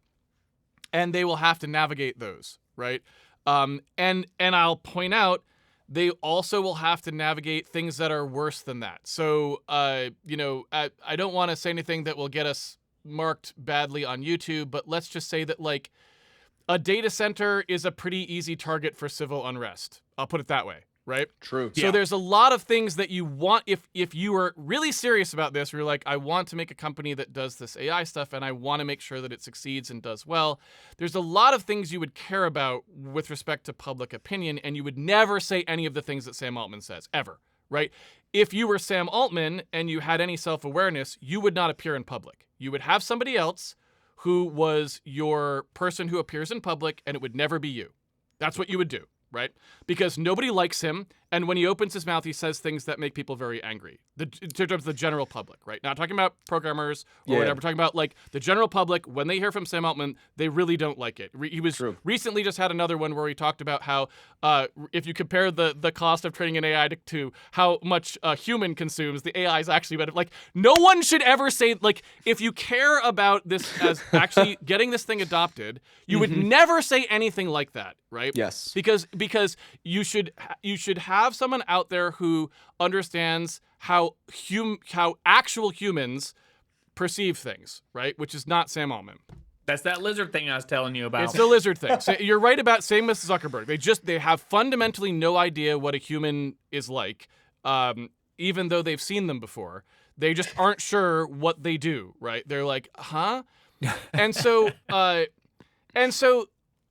and they will have to navigate those, right? And I'll point out they also will have to navigate things that are worse than that. So, I don't want to say anything that will get us marked badly on YouTube, but let's just say that like a data center is a pretty easy target for civil unrest. I'll put it that way, right? True. So there's a lot of things that you want, if you are really serious about this, you're like, I want to make a company that does this AI stuff and I want to make sure that it succeeds and does well. There's a lot of things you would care about with respect to public opinion, and you would never say any of the things that Sam Altman says, ever, right? If you were Sam Altman and you had any self-awareness, you would not appear in public. You would have somebody else who was your person who appears in public, and it would never be you. That's what you would do, right? Because nobody likes him, And when he opens his mouth, he says things that make people very angry. In terms of the general public, right? Not talking about programmers or whatever. We're talking about like the general public. When they hear from Sam Altman, they really don't like it. He was recently just had another one where he talked about how if you compare the cost of training an AI to how much a human consumes, the AI is actually better. Like no one should ever say like if you care about this as actually getting this thing adopted, you would never say anything like that, right? Yes. Because you should have someone out there who understands how actual humans perceive things, right? Which is not Sam Altman. That's that lizard thing I was telling you about. It's the lizard thing. So you're right about same as Zuckerberg. They have fundamentally no idea what a human is like, even though they've seen them before. They just aren't sure what they do, right? They're like, huh? And so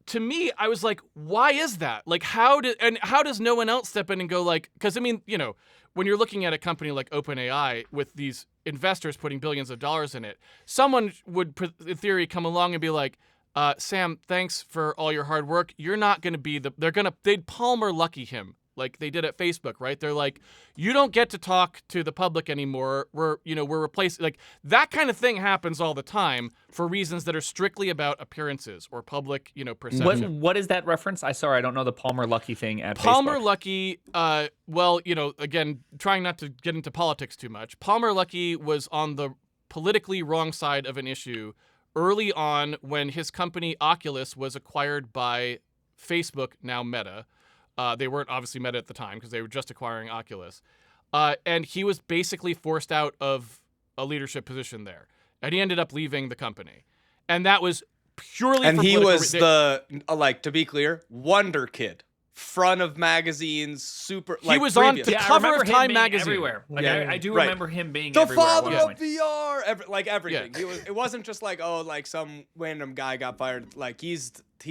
to me, I was like, why is that? Like, how does no one else step in and go like, because I mean, you know, when you're looking at a company like OpenAI with these investors putting billions of dollars in it, someone would, in theory, come along and be like, Sam, thanks for all your hard work. You're not going to be they'd Palmer Lucky him like they did at Facebook, right? They're like, you don't get to talk to the public anymore. We're replacing, like that kind of thing happens all the time for reasons that are strictly about appearances or public, perception. What is that reference? I don't know the Palmer Lucky thing at Palmer Facebook. Lucky, again, trying not to get into politics too much. Palmer Lucky was on the politically wrong side of an issue early on when his company Oculus was acquired by Facebook, now Meta. They weren't obviously Meta at the time because they were just acquiring Oculus. And he was basically forced out of a leadership position there. And he ended up leaving the company. And that was purely And for he was political to be clear, Wonder Kid. Front of magazines, super. He was on the cover of Time magazine. Everywhere. Like, Yeah. I do Right. remember him being the everywhere. father at one of point. VR, everything. Yeah. It wasn't just like some random guy got fired. Like he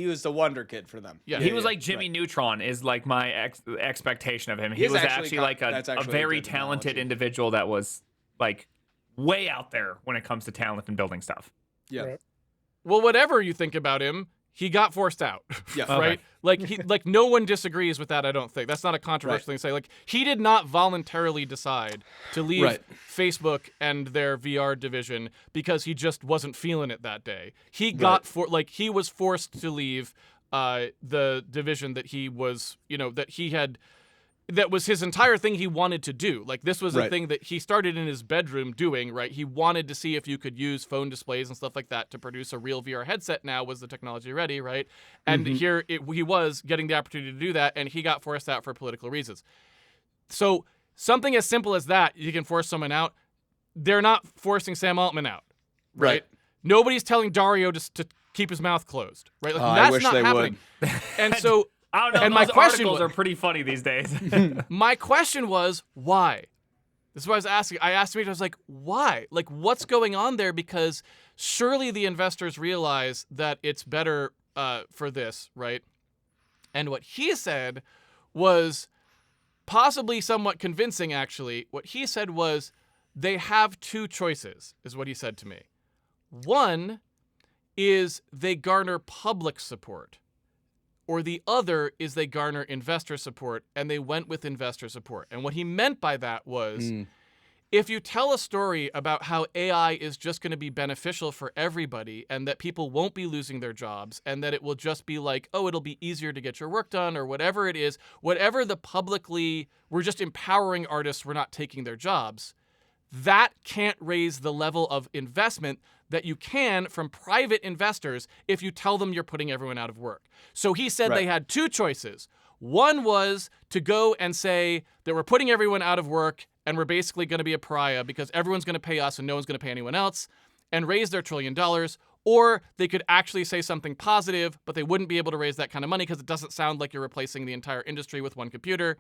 was the Wonder Kid for them. Yeah. He was like Jimmy Neutron is like my expectation of him. He He's was actually like that's a actually a very good talented analogy. individual that was like way out there when it comes to talent and building stuff. Yeah. Right. Well, whatever you think about him, he got forced out. Yeah. Right? Like no one disagrees with that, I don't think. That's not a controversial thing to say. Like he did not voluntarily decide to leave Right. Facebook and their VR division because he just wasn't feeling it that day. He got he was forced to leave the division that he was, that was his entire thing he wanted to do. Like this was a thing that he started in his bedroom doing, right? He wanted to see if you could use phone displays and stuff like that to produce a real VR headset. Now was the technology ready, right? And here he was getting the opportunity to do that, and he got forced out for political reasons. So something as simple as that, you can force someone out. They're not forcing Sam Altman out, right? Nobody's telling Dario to keep his mouth closed, right? Like, I that's wish not they happening. And so I don't know. And Those my question articles was- are pretty funny these days. my question was, why? This is what I was asking. I asked him, I was like, why? Like, what's going on there? Because surely the investors realize that it's better for this, right? And what he said was possibly somewhat convincing, actually. What he said was, they have two choices, is what he said to me. One is they garner public support, or the other is they garner investor support, and they went with investor support. And what he meant by that was, if you tell a story about how AI is just going to be beneficial for everybody and that people won't be losing their jobs and that it will just be like, oh, it'll be easier to get your work done or whatever it is, whatever the publicly, we're just empowering artists, we're not taking their jobs, that can't raise the level of investment that you can from private investors if you tell them you're putting everyone out of work. So he said they had two choices. One was to go and say that we're putting everyone out of work and we're basically going to be a pariah because everyone's going to pay us and no one's going to pay anyone else and raise their $1 trillion. Or they could actually say something positive, but they wouldn't be able to raise that kind of money because it doesn't sound like you're replacing the entire industry with one computer.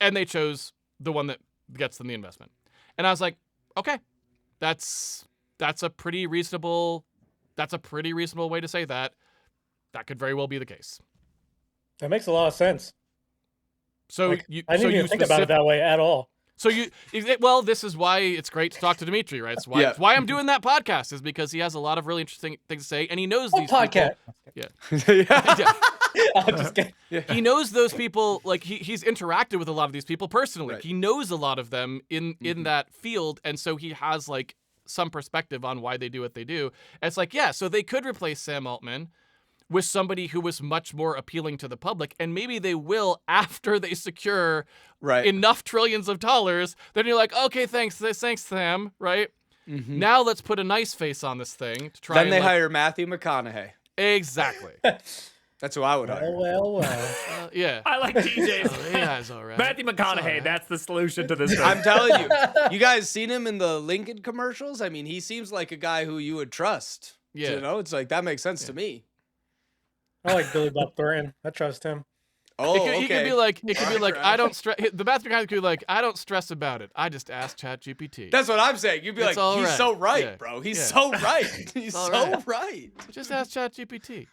And they chose the one that gets them the investment. And I was like, okay, that's a pretty reasonable way to say that. That could very well be the case. That makes a lot of sense. So I didn't even think about it that way at all. So this is why it's great to talk to Dimitri, right? It's why I'm doing that podcast, is because he has a lot of really interesting things to say, and he knows these podcast. people. Yeah. I'm just kidding. He knows those people, like he's interacted with a lot of these people personally. Right. He knows a lot of them in that field, and so he has like some perspective on why they do what they do. And it's like, yeah, so they could replace Sam Altman with somebody who was much more appealing to the public, and maybe they will after they secure Right. enough trillions of dollars. Then you're like, okay, thanks Sam, right? Now let's put a nice face on this thing to try. Then and they like, hire Matthew McConaughey. exactly. That's who I would hire. Well. Yeah. I like TJ's. Yeah, it's all right. Matthew McConaughey, that's the solution to this thing. I'm telling you. You guys seen him in the Lincoln commercials? I mean, he seems like a guy who you would trust. Yeah. You know, it's like that makes sense to me. I like Billy Bob Thornton. I trust him. Oh, okay. He could be like, Right. I don't stress. The Matthew McConaughey could be like, I don't stress about it. I just ask ChatGPT. That's what I'm saying. You'd be It's like, all he's right. so right, Yeah. bro. He's Yeah. so right. He's all so right. right. Just ask ChatGPT.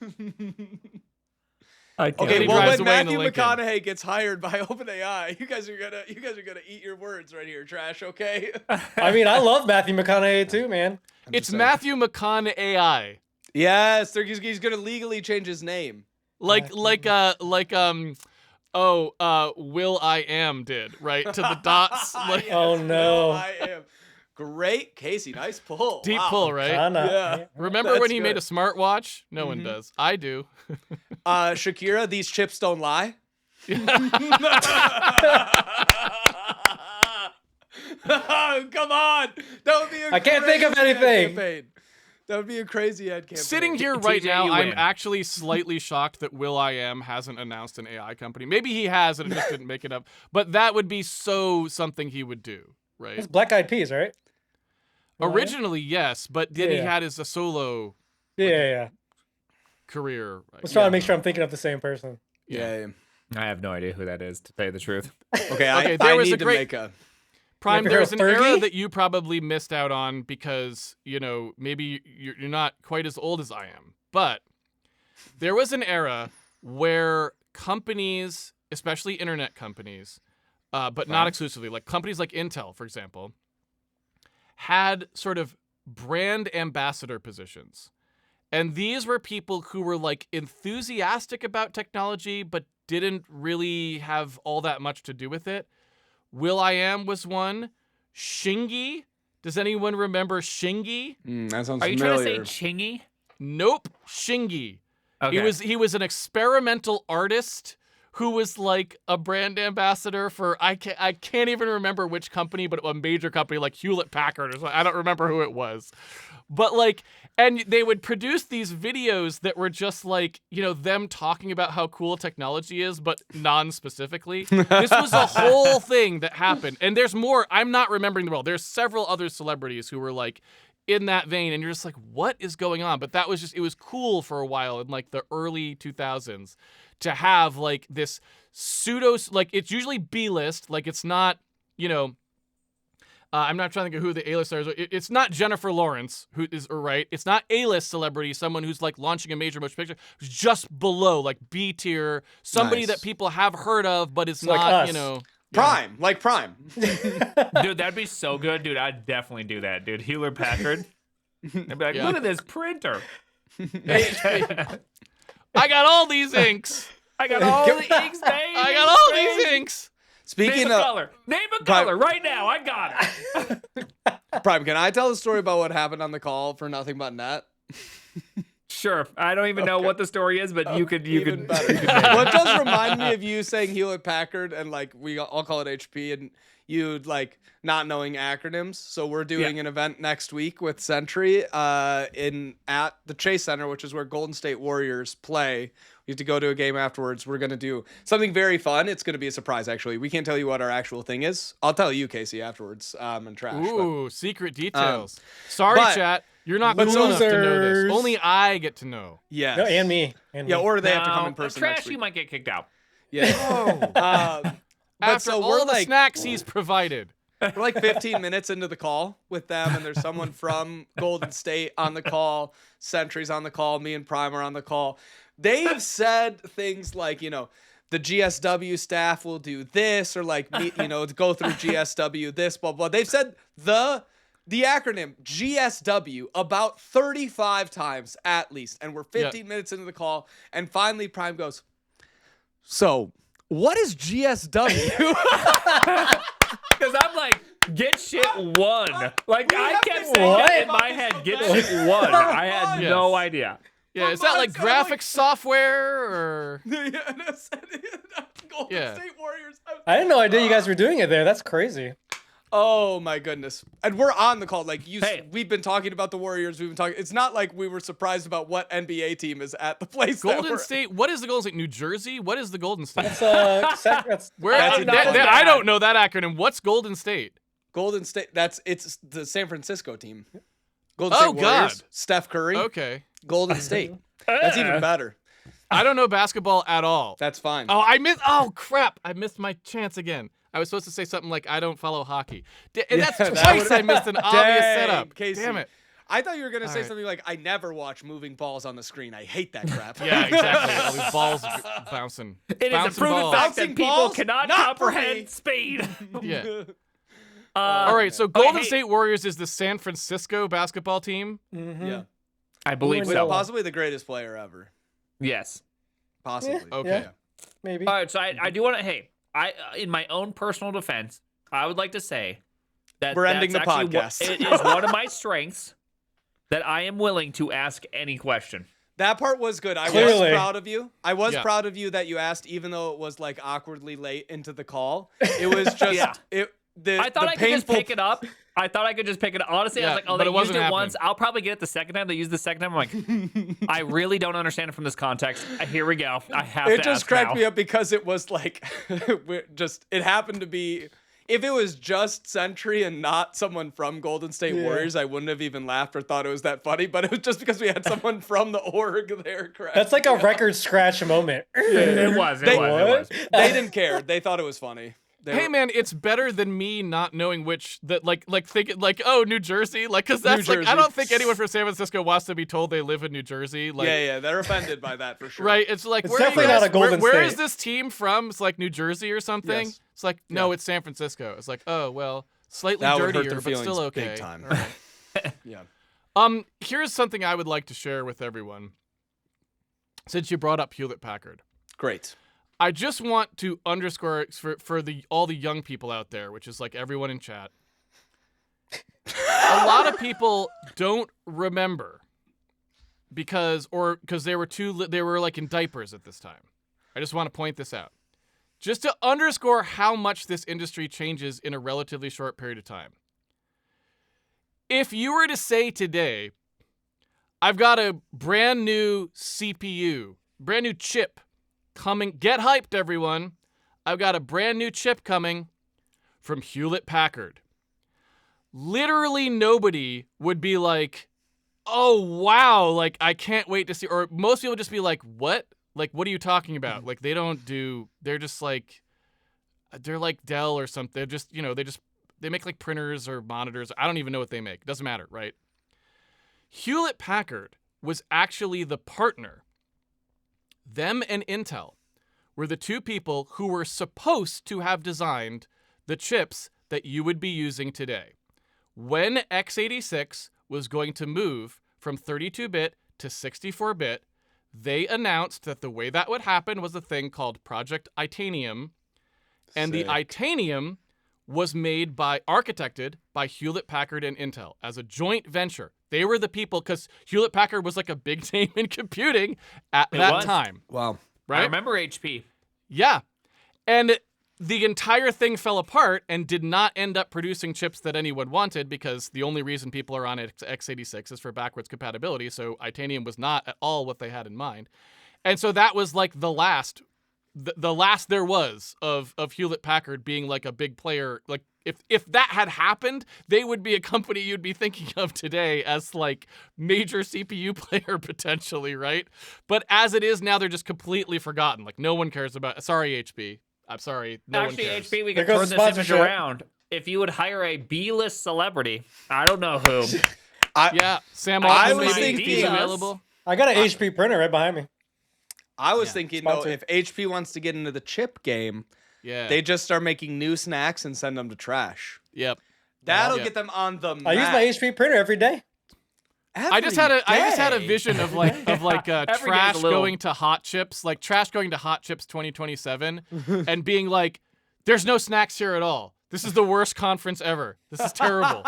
I can't. Okay, he well, drives when away in a Matthew Lincoln. McConaughey gets hired by OpenAI, you guys are gonna eat your words right here, Trash. Okay. I mean, I love Matthew McConaughey too, man. It's saying. Matthew McConaughey. Yes, he's gonna legally change his name. Will I Am did, right? To the dots. Like, Oh, no. I am. Great, Casey. Nice pull. deep Wow. pull, right? Yeah. Remember That's when he made good. a smartwatch? No one does. I do. Shakira, these chips don't lie. Come on. That would be a I can't think of crazy ad anything. campaign. That would be a crazy ad campaign. Sitting here right TJ, now, you I'm win. actually slightly shocked that Will I Am hasn't announced an AI company. Maybe he has and it just didn't make it up. But that would be so something he would do, right? It's Black Eyed Peas, right? Will.i.am? Originally, yes, but then he Yeah. had his a solo Yeah. career. I was trying to make sure I'm thinking of the same person. Yeah. I have no idea who that is, to tell you the truth. Okay, Okay, I there was need a to great- make a. Prime, You ever there's heard an of era Fergie? that you probably missed out on because, you know, maybe you're not quite as old as I am. But there was an era where companies, especially internet companies, but not exclusively, like companies like Intel, for example, had sort of brand ambassador positions. And these were people who were like enthusiastic about technology, but didn't really have all that much to do with it. Will I Am was one. Shingy. Does anyone remember Shingy? That sounds Are you familiar. trying to say Chingy? Nope. Shingy. Okay. He was an experimental artist who was like a brand ambassador for I can't even remember which company, but a major company like Hewlett Packard or something. I don't remember who it was. But like, and they would produce these videos that were just like, you know, them talking about how cool technology is, but non-specifically. This was a whole thing that happened. And there's more. I'm not remembering them all. There's several other celebrities who were like in that vein, and you're just like, what is going on? But that was just, it was cool for a while in like the early 2000s to have like this pseudo, like it's usually B-list, like it's not, you know, I'm not trying to think of who the A-list stars are. It's not Jennifer Lawrence, who is, or right. It's not A-list celebrity, someone who's like launching a major motion picture, who's just below, like B-tier, somebody Nice. that people have heard of, but is like not, us. you know. Prime, like Prime. Dude, that'd be so good, dude. I'd definitely do that, dude. Hewlett Packard. I'd be like, Yeah. look at this printer. I got all these inks. I got all the inks, baby. I got all these inks. Name Speaking a of color. Name a Prime- color right now. I got it. Prime, can I tell the story about what happened on the call for Nothing But Net? Sure. I don't even know what the story is, but you could. Even better. Well, it does remind me of you saying Hewlett Packard and like we all call it HP and you like not knowing acronyms. So we're doing an event next week with Sentry at the Chase Center, which is where Golden State Warriors play. We have to go to a game afterwards. We're going to do something very fun. It's going to be a surprise, actually. We can't tell you what our actual thing is. I'll tell you, Casey, afterwards. And Trash. but- Ooh, secret details. Sorry, but- chat. You're not but cool enough to know this. losers. Only I get to know. Yes. No, and me. And Yeah, me. or they have to come in No, person Trash, next week. you might get kicked out. Yeah. But After so all we're the like snacks he's provided. we're like 15 minutes into the call with them, and there's someone from Golden State on the call. Sentry's on the call. Me and Prime are on the call. They've said things like, you know, the GSW staff will do this, or like, go through GSW this, blah, blah. They've said the the acronym GSW about 35 times at least. And we're 15 minutes into the call. And finally, Prime goes, so what is GSW? Because I'm like, get shit one. Like, I kept saying that in my head, get shit one. I had no idea. Yeah, is that like graphics software or? Golden State Warriors. I didn't know idea you guys were doing it there. That's crazy. Oh my goodness. And we're on the call. Like Hey. we've been talking about the Warriors. We've been talking. It's not like we were surprised about what NBA team is at the place. Golden State. What is the Golden State? New Jersey? What is the Golden State? That's Where? That's I don't know that acronym. What's Golden State? Golden State. It's the San Francisco team. Golden State Warriors. God. Steph Curry. Okay. Golden State. That's even better. I don't know basketball at all. That's fine. Oh crap! I missed my chance again. I was supposed to say something like I don't follow hockey. And that's that twice would- I missed an obvious Dang, setup. Casey. Damn it. I thought you were gonna say right. something like, "I never watch moving balls on the screen. I hate that crap." Yeah, exactly. All these balls bouncing. It is a Bouncing proven balls. fact that Bouncing people balls? cannot Not for me. comprehend speed. Yeah. All right, so Okay, Golden hey. State Warriors is the San Francisco basketball team. Yeah. I believe With so. Possibly the greatest player ever. Yes. Possibly. Okay. Yeah. Maybe. All right, so I do want to. Hey, in my own personal defense, I would like to say that We're ending that's the actually podcast. it is one of my strengths that I am willing to ask any question. That part was good. I was Clearly. proud of you. I was Yeah. proud of you that you asked, even though it was like awkwardly late into the call. It was just Yeah. the I thought the I could just painful. pick it up. I thought I could just pick it up. Honestly, I Yeah, was like, oh, but they it used wasn't it happening. once. I'll probably get it the second time. They used it the second time. I'm like, I really don't understand it from this context. Here we go. I have It to just ask cracked now. me up because it was like, it happened to be. If it was just Sentry and not someone from Golden State Warriors, I wouldn't have even laughed or thought it was that funny. But it was just because we had someone from the org there. Correct. That's like a record scratch moment. It was. They- It was. They didn't care. They thought it was funny. They Hey were- man, it's better than me not knowing which that like thinking like oh New Jersey like because that's New like I Jersey. don't think anyone from San Francisco wants to be told they live in New Jersey like yeah, they're offended by that for sure. right it's like It's where are you definitely not guys- a Golden where is State. this team from? It's like New Jersey or something. Yes. It's like no, Yeah. it's San Francisco. It's like oh well, slightly That would hurt dirtier their but feelings still okay. big time. All right. Yeah. Here's something I would like to share with everyone. Since you brought up Hewlett Packard. Great. I just want to underscore for all the young people out there, which is like everyone in chat. A lot of people don't remember because they were like in diapers at this time. I just want to point this out. Just to underscore how much this industry changes in a relatively short period of time. If you were to say today, I've got a brand new CPU, brand new chip coming. Get hyped, everyone. I've got a brand new chip coming from Hewlett Packard. Literally nobody would be like, oh, wow, like, I can't wait to see. Or most people just be like, what? Like, what are you talking about? Like, they're just like, they're like Dell or something. They're just, they make like printers or monitors. I don't even know what they make. Doesn't matter, right? Hewlett Packard was actually the partner. Them and Intel were the two people who were supposed to have designed the chips that you would be using today. When x86 was going to move from 32-bit to 64-bit, they announced that the way that would happen was a thing called Project Itanium, and the Sick. Itanium was architected by Hewlett Packard and Intel as a joint venture. They were the people, because Hewlett Packard was like a big name in computing at that was. time, Wow. right? I remember HP. Yeah. And the entire thing fell apart and did not end up producing chips that anyone wanted because the only reason people are on x86 is for backwards compatibility, so Itanium was not at all what they had in mind. And so that was like the last there was of Hewlett Packard being like a big player. Like if that had happened, they would be a company you'd be thinking of today as like major CPU player potentially, right? But as it is now, they're just completely forgotten. Like no one cares about. Sorry, HP. I'm sorry. No Actually, one cares. HP, we There could goes turn the this image sponsorship. around. If you would hire a B-list celebrity, I don't know who. Yeah, Sam I Altman was maybe thinking- is available. I got an HP printer right behind me. I was Yeah. thinking, though, Sponsored. if HP wants to get into the chip game, Yeah. they just start making new snacks and send them to trash. Yep. That'll Yeah. get them on the map. I use my HP printer every day. I just had a day. vision of like Every day's a trash little- going to Hot Chips, like trash going to Hot Chips 2027, and being like, "There's no snacks here at all. This is the worst conference ever. This is terrible."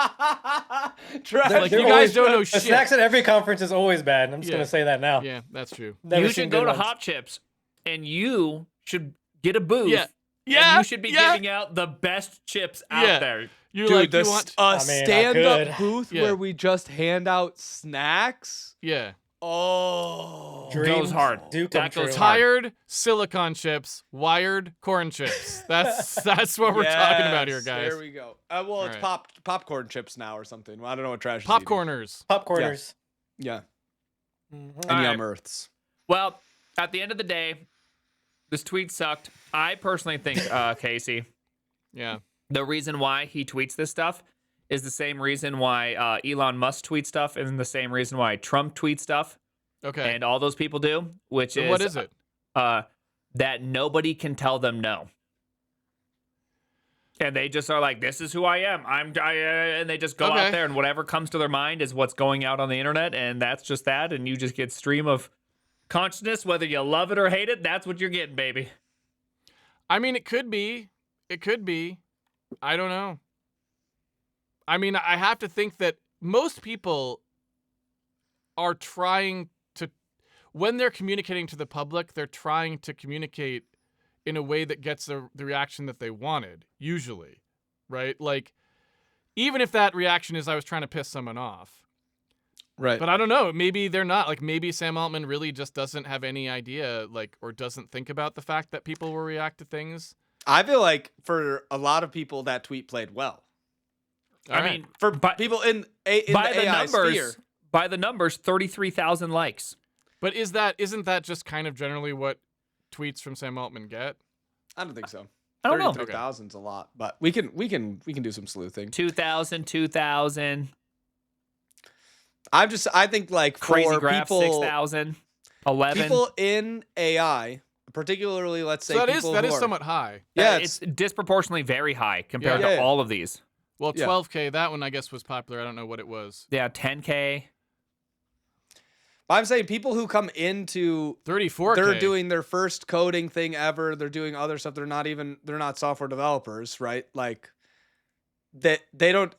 Trash. Like, They're you guys always- don't know The shit. snacks at every conference is always bad. I'm just Yeah. gonna say that now. Yeah, that's true. Never You seen should go good to ones. Hot Chips, and you should get a booth. Yeah. And Yeah, you should be yeah. giving out the best chips out Yeah. there. You're Dude, like, the you want? I mean, I stand-up could. booth Yeah. where we just hand out snacks. Yeah. Oh, Dreams Goes hard. do come That goes true. hard. Tired silicon chips, wired corn chips. That's what we're talking about here, Yes, guys. There we go. Well, it's Alright. popcorn chips now or something. Well, I don't know what trash is eating. Popcorners. Popcorners. Yeah, Mhm. and Alright. Yum Earths. Well, at the end of the day, this tweet sucked. I personally think, Casey, Yeah. the reason why he tweets this stuff is the same reason why Elon Musk tweets stuff, and the same reason why Trump tweets stuff, Okay. and all those people do, which So is what is it? that nobody can tell them no. And they just are like, this is who I am. And they just go Okay. out there, and whatever comes to their mind is what's going out on the internet, and that's just that. And you just get stream of consciousness, whether you love it or hate it. That's what you're getting, baby. I mean, it could be. It could be. I don't know. I mean, I have to think that most people are trying to, when they're communicating to the public, they're trying to communicate in a way that gets the reaction that they wanted, usually, right? Like, even if that reaction is I was trying to piss someone off. Right. But I don't know. Maybe they're not. Like, maybe Sam Altman really just doesn't have any idea, like, or doesn't think about the fact that people will react to things. I feel like for a lot of people that tweet played well. All I right. mean, For by, people in the by the AI numbers, sphere. by the numbers, 33,000 likes. But isn't that just kind of generally what tweets from Sam Altman get? I don't think so. I don't know. 33,000's a lot, but we can do some sleuthing. 2,000. I think like Crazy for graph, people 6,000. 11. people in AI, particularly let's say So people that who is are, somewhat high. yeah, it's disproportionately very high compared Yeah. to Yeah. all of these. Well, Yeah. 12K, that one I guess was popular. I don't know what it was. Yeah, 10K. I'm saying people who come into 34K. they're doing their first coding thing ever. They're doing other stuff. They're not software developers, right? Like they don't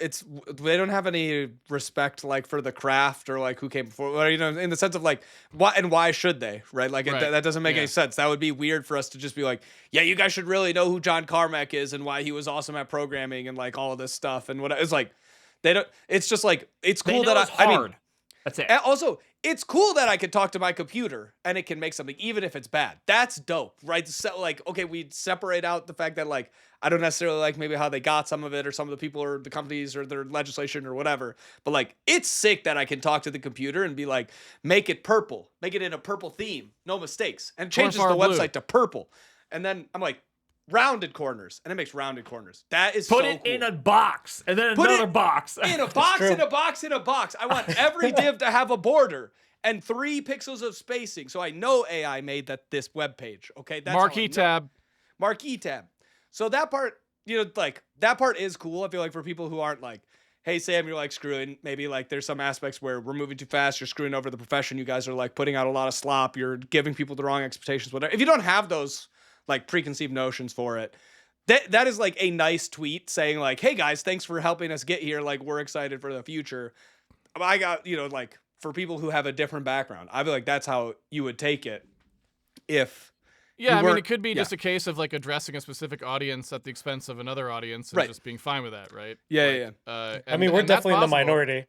have any respect like for the craft or like who came before, or, you know, in the sense of like why should they, right? Like Right. that doesn't make Yeah. any sense. That would be weird for us to just be like, yeah, you guys should really know who John Carmack is and why he was awesome at programming and like all of this stuff and what it's like. They don't. It's just like it's They cool know that it's I mean. hard. That's it. And also, it's cool that I can talk to my computer and it can make something, even if it's bad. That's dope, right? So, like, okay, we separate out the fact that, like, I don't necessarily like maybe how they got some of it or some of the people or the companies or their legislation or whatever. But, like, it's sick that I can talk to the computer and be like, make it purple. Make it in a purple theme. No mistakes. And changes the Cornflower blue. website to purple. And then I'm like, rounded corners. And it makes rounded corners. That is Put so it cool. in a box, and then Put another it box. in a box, true. in a box, in a box. I want every div to have a border and 3 pixels of spacing, so I know AI made this web page. Okay, that's how I Marquee know. tab. Marquee tab. So that part, you know, like that part is cool. I feel like for people who aren't like, hey Sam, you're like screwing. Maybe like there's some aspects where we're moving too fast. You're screwing over the profession. You guys are like putting out a lot of slop. You're giving people the wrong expectations. Whatever. If you don't have those like preconceived notions for it. That is like a nice tweet saying like, hey guys, thanks for helping us get here. Like we're excited for the future. I got, you know, like for people who have a different background, I feel like that's how you would take it if Yeah, you I mean, weren't- it could be yeah. just a case of like addressing a specific audience at the expense of another audience and Right. just being fine with that, right? Yeah, Like, yeah, I and- mean, we're and that's definitely in the possible. minority.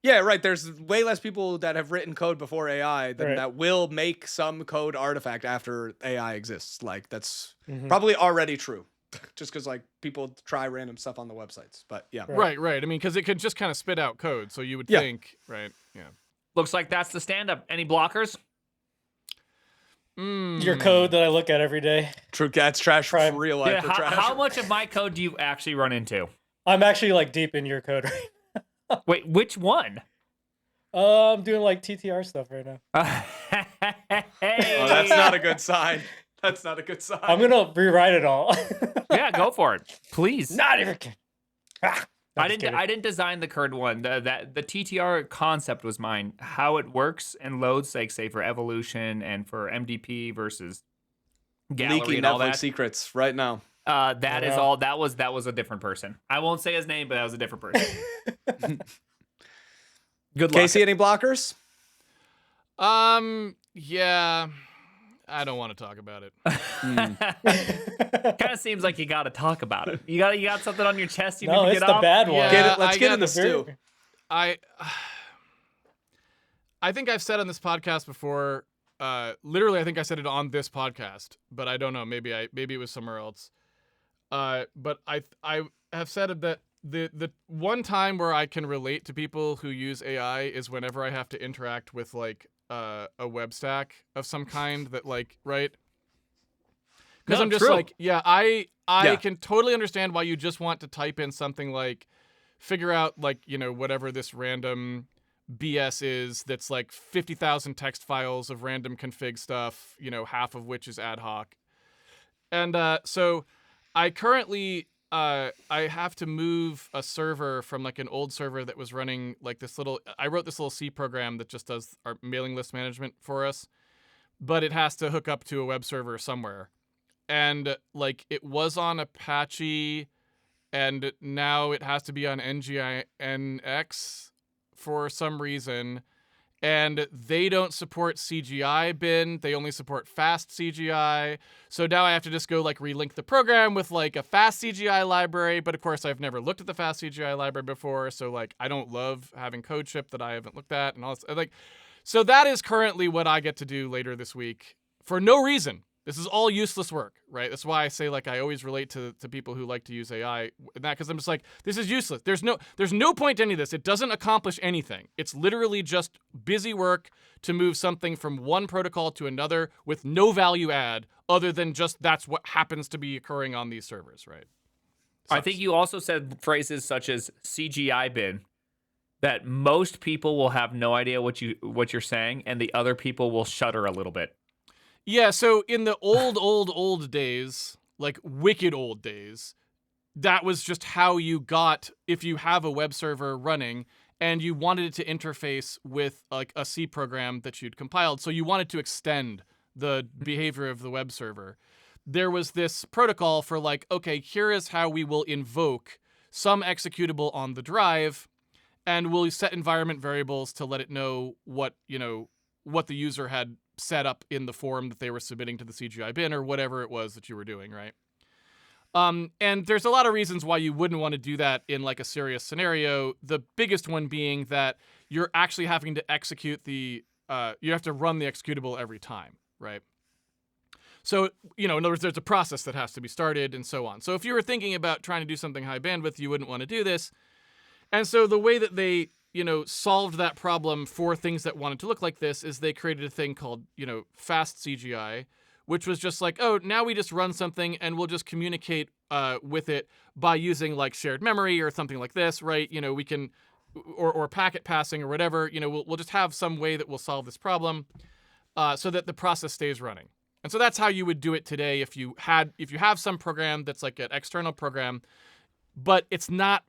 Yeah, right. There's way less people that have written code before AI than Right. that will make some code artifact after AI exists. Like that's Mhm. probably already true. Just because like people try random stuff on the websites. But yeah. Right. Right. I mean, because it could just kind of spit out code, so you would Yeah. think, right? Yeah. Looks like that's the stand-up. Any blockers? Your code that I look at every day. True, that's trash for Prime. real life. Yeah, for how, trash. how much of my code do you actually run into? I'm actually like deep in your code right Wait, which one? now. I'm doing like TTR stuff right now. Hey. Oh, that's not a good sign. That's not a good sign. I'm gonna rewrite it all. Yeah, go for it, please. Not even kidding. Ah. I'm I just didn't. kidding. I didn't design the current one. The TTR concept was mine. How it works and loads, like say for evolution and for MDP versus gallery Leaking and all Netflix that. secrets right now. That is Yeah. all. That was a different person. I won't say his name, but that was a different person. Good luck. Casey, any blockers? Yeah, I don't want to talk about it. Kind of seems like you got to talk about it. You got something on your chest you No, need to it's get the off. bad one. Yeah. Get it. Let's I get got in the the stew. I think I've said on this podcast before. Literally, I think I said it on this podcast, but I don't know. Maybe it was somewhere else. But I have said that the one time where I can relate to people who use AI is whenever I have to interact with like a web stack of some kind that like right. Because No, I'm just true. like, yeah, I Yeah. can totally understand why you just want to type in something like, figure out like, you know, whatever this random BS is that's like 50,000 text files of random config stuff, you know, half of which is ad hoc. And so I currently, I have to move a server from like an old server that was running like this little, I wrote this little C program that just does our mailing list management for us, but it has to hook up to a web server somewhere. And like it was on Apache and now it has to be on NGINX for some reason. And they don't support CGI bin. They only support fast CGI. So now I have to just go like relink the program with like a fast CGI library. But of course, I've never looked at the fast CGI library before. So like I don't love having code ship that I haven't looked at and all this. Like, so that is currently what I get to do later this week for no reason. This is all useless work, right? That's why I say like I always relate to people who like to use AI and that because I'm just like, this is useless. There's no point to any of this. It doesn't accomplish anything. It's literally just busy work to move something from one protocol to another with no value add other than just that's what happens to be occurring on these servers, right? I think you also said phrases such as CGI bin that most people will have no idea what you're saying, and the other people will shudder a little bit. Yeah, so in the old days, like wicked old days, that was just how you got, if you have a web server running and you wanted it to interface with like a C program that you'd compiled, so you wanted to extend the behavior of the web server. There was this protocol for like, okay, here is how we will invoke some executable on the drive, and we'll set environment variables to let it know what the user had set up in the form that they were submitting to the CGI bin or whatever it was that you were doing, right? And there's a lot of reasons why you wouldn't want to do that in like a serious scenario. The biggest one being that you're actually having to execute you have to run the executable every time, right? So, in other words, there's a process that has to be started and so on. So if you were thinking about trying to do something high bandwidth, you wouldn't want to do this. And so the way that they solved that problem for things that wanted to look like this is they created a thing called, fast CGI, which was just like, oh, now we just run something and we'll just communicate with it by using like shared memory or something like this, right? We can, or packet passing or whatever, we'll just have some way that will solve this problem so that the process stays running. And so that's how you would do it today if you have some program that's like an external program, but it's not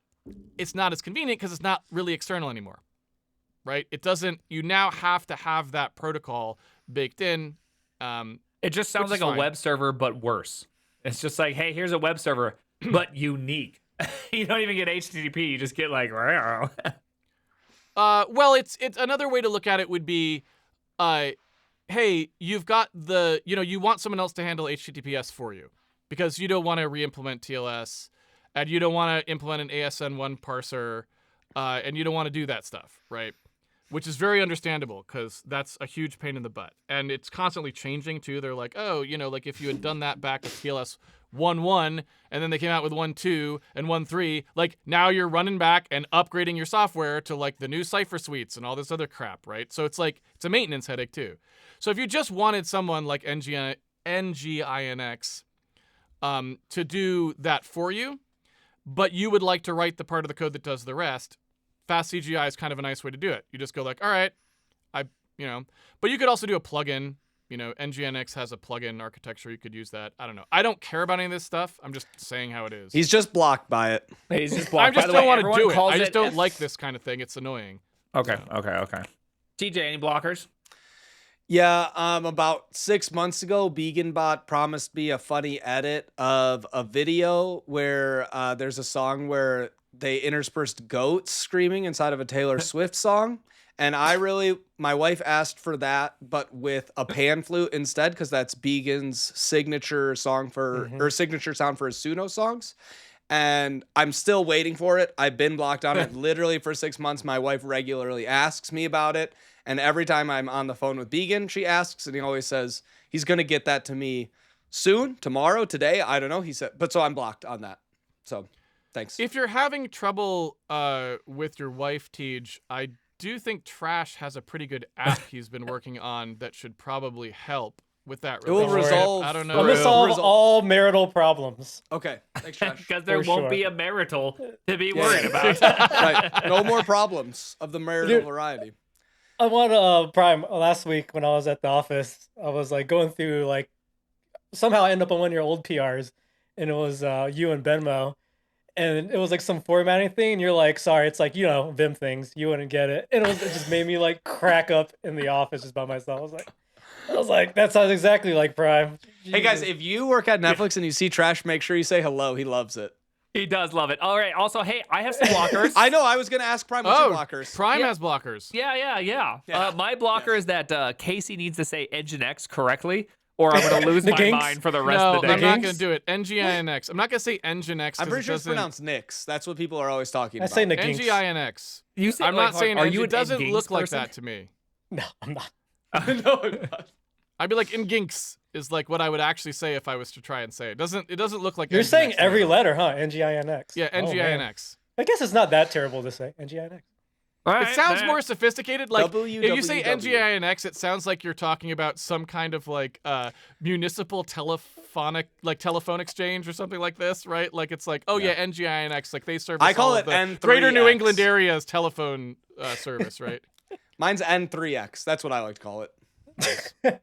as convenient because it's not really external anymore, right? You now have to have that protocol baked in. It just sounds like fine. a web server, but worse. It's just like, hey, here's a web server, but unique. You don't even get HTTP. You just get like, well, it's another way to look at it would be, hey, you've got you want someone else to handle HTTPS for you because you don't want to re-implement TLS. And you don't want to implement an ASN1 parser, and you don't want to do that stuff, right? Which is very understandable because that's a huge pain in the butt. And it's constantly changing, too. They're like, oh, like if you had done that back with TLS 1.1, and then they came out with 1.2 and 1.3, like now you're running back and upgrading your software to like the new Cypher suites and all this other crap, right? So it's like, it's a maintenance headache, too. So if you just wanted someone like NGINX to do that for you, but you would like to write the part of the code that does the rest, fast CGI is kind of a nice way to do it. You just go like, all right, but you could also do a plugin, You know, NGINX has a plugin architecture. You could use that. I don't know. I don't care about any of this stuff. I'm just saying how it is. He's just blocked by it. He's just I blocked. just By the don't way, want to everyone do it. calls I just don't like this kind of thing. It's annoying. Okay. TJ, any blockers? Yeah, about 6 months ago, BeganBot promised me a funny edit of a video where there's a song where they interspersed goats screaming inside of a Taylor Swift song. And my wife asked for that, but with a pan flute instead, because that's Began's signature song or signature sound for his Suno songs. And I'm still waiting for it. I've been blocked on it literally for 6 months. My wife regularly asks me about it. And every time I'm on the phone with Began, she asks, and he always says he's going to get that to me soon, tomorrow, today. I don't know. He said, but so I'm blocked on that. So thanks. If you're having trouble with your wife, Teej, I do think Trash has a pretty good app he's been working on that should probably help with that. It will resolve. I don't know. I'm gonna solve all marital problems. Okay. Thanks, Trash. Because there For won't sure. be a marital to be worried about. Right. No more problems of the marital variety. I want to Prime last week when I was at the office. I was like going through like somehow I ended up on one of your old PRs, and it was you and Benmo, and it was like some formatting thing, and you're like, sorry, it's like, you know, Vim things, you wouldn't get it, and it just made me like crack up in the office just by myself. I was like, that sounds exactly like Prime. Hey guys, Jesus. if you work at Netflix and you see Trash, make sure you say hello. He loves it. He does love it. All right. Also, hey, I have some blockers. I know. I was gonna ask Prime what's your blockers. Prime Yeah. has blockers. Yeah. My blocker is that Casey needs to say Nginx correctly, or I'm going to lose The my Ginks? mind for the rest No, of the day. I'm not going to do it. NGINX. I'm not going to say Nginx. I'm pretty sure it's doesn't... pronounced Nix. That's what people are always talking I about. say Nginx. NGINX. You say, I'm not saying are Ng. you It an doesn't Nginx look like person? that to me. No, I'm not. No, I'm not. I'd be like Nginx is like what I would actually say if I was to try and say it. It doesn't look like You're Nginx saying to me every at all. letter, huh? NGINX. Yeah, Oh, man. NGINX. I guess it's not that terrible to say NGINX. All It right, sounds all more right. sophisticated. Like if you say WWW. NGINX, it sounds like you're talking about some kind of like municipal telephone exchange or something like this, right? Like it's like, oh yeah, NGINX, like they service I call all it of the N3X. Greater New England area's telephone service, right? Mine's N3X. That's what I like to call it.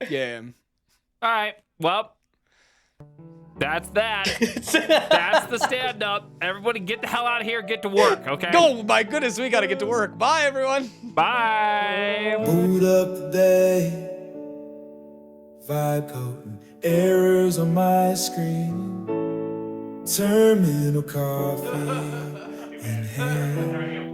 Yeah. All right. Well, that's that. That's the stand up. Everybody get the hell out of here. Get to work, okay? Oh my goodness, we gotta get to work. Bye, everyone. Bye. Boot up the day, vibe coding, errors on my screen, terminal coffee in hand.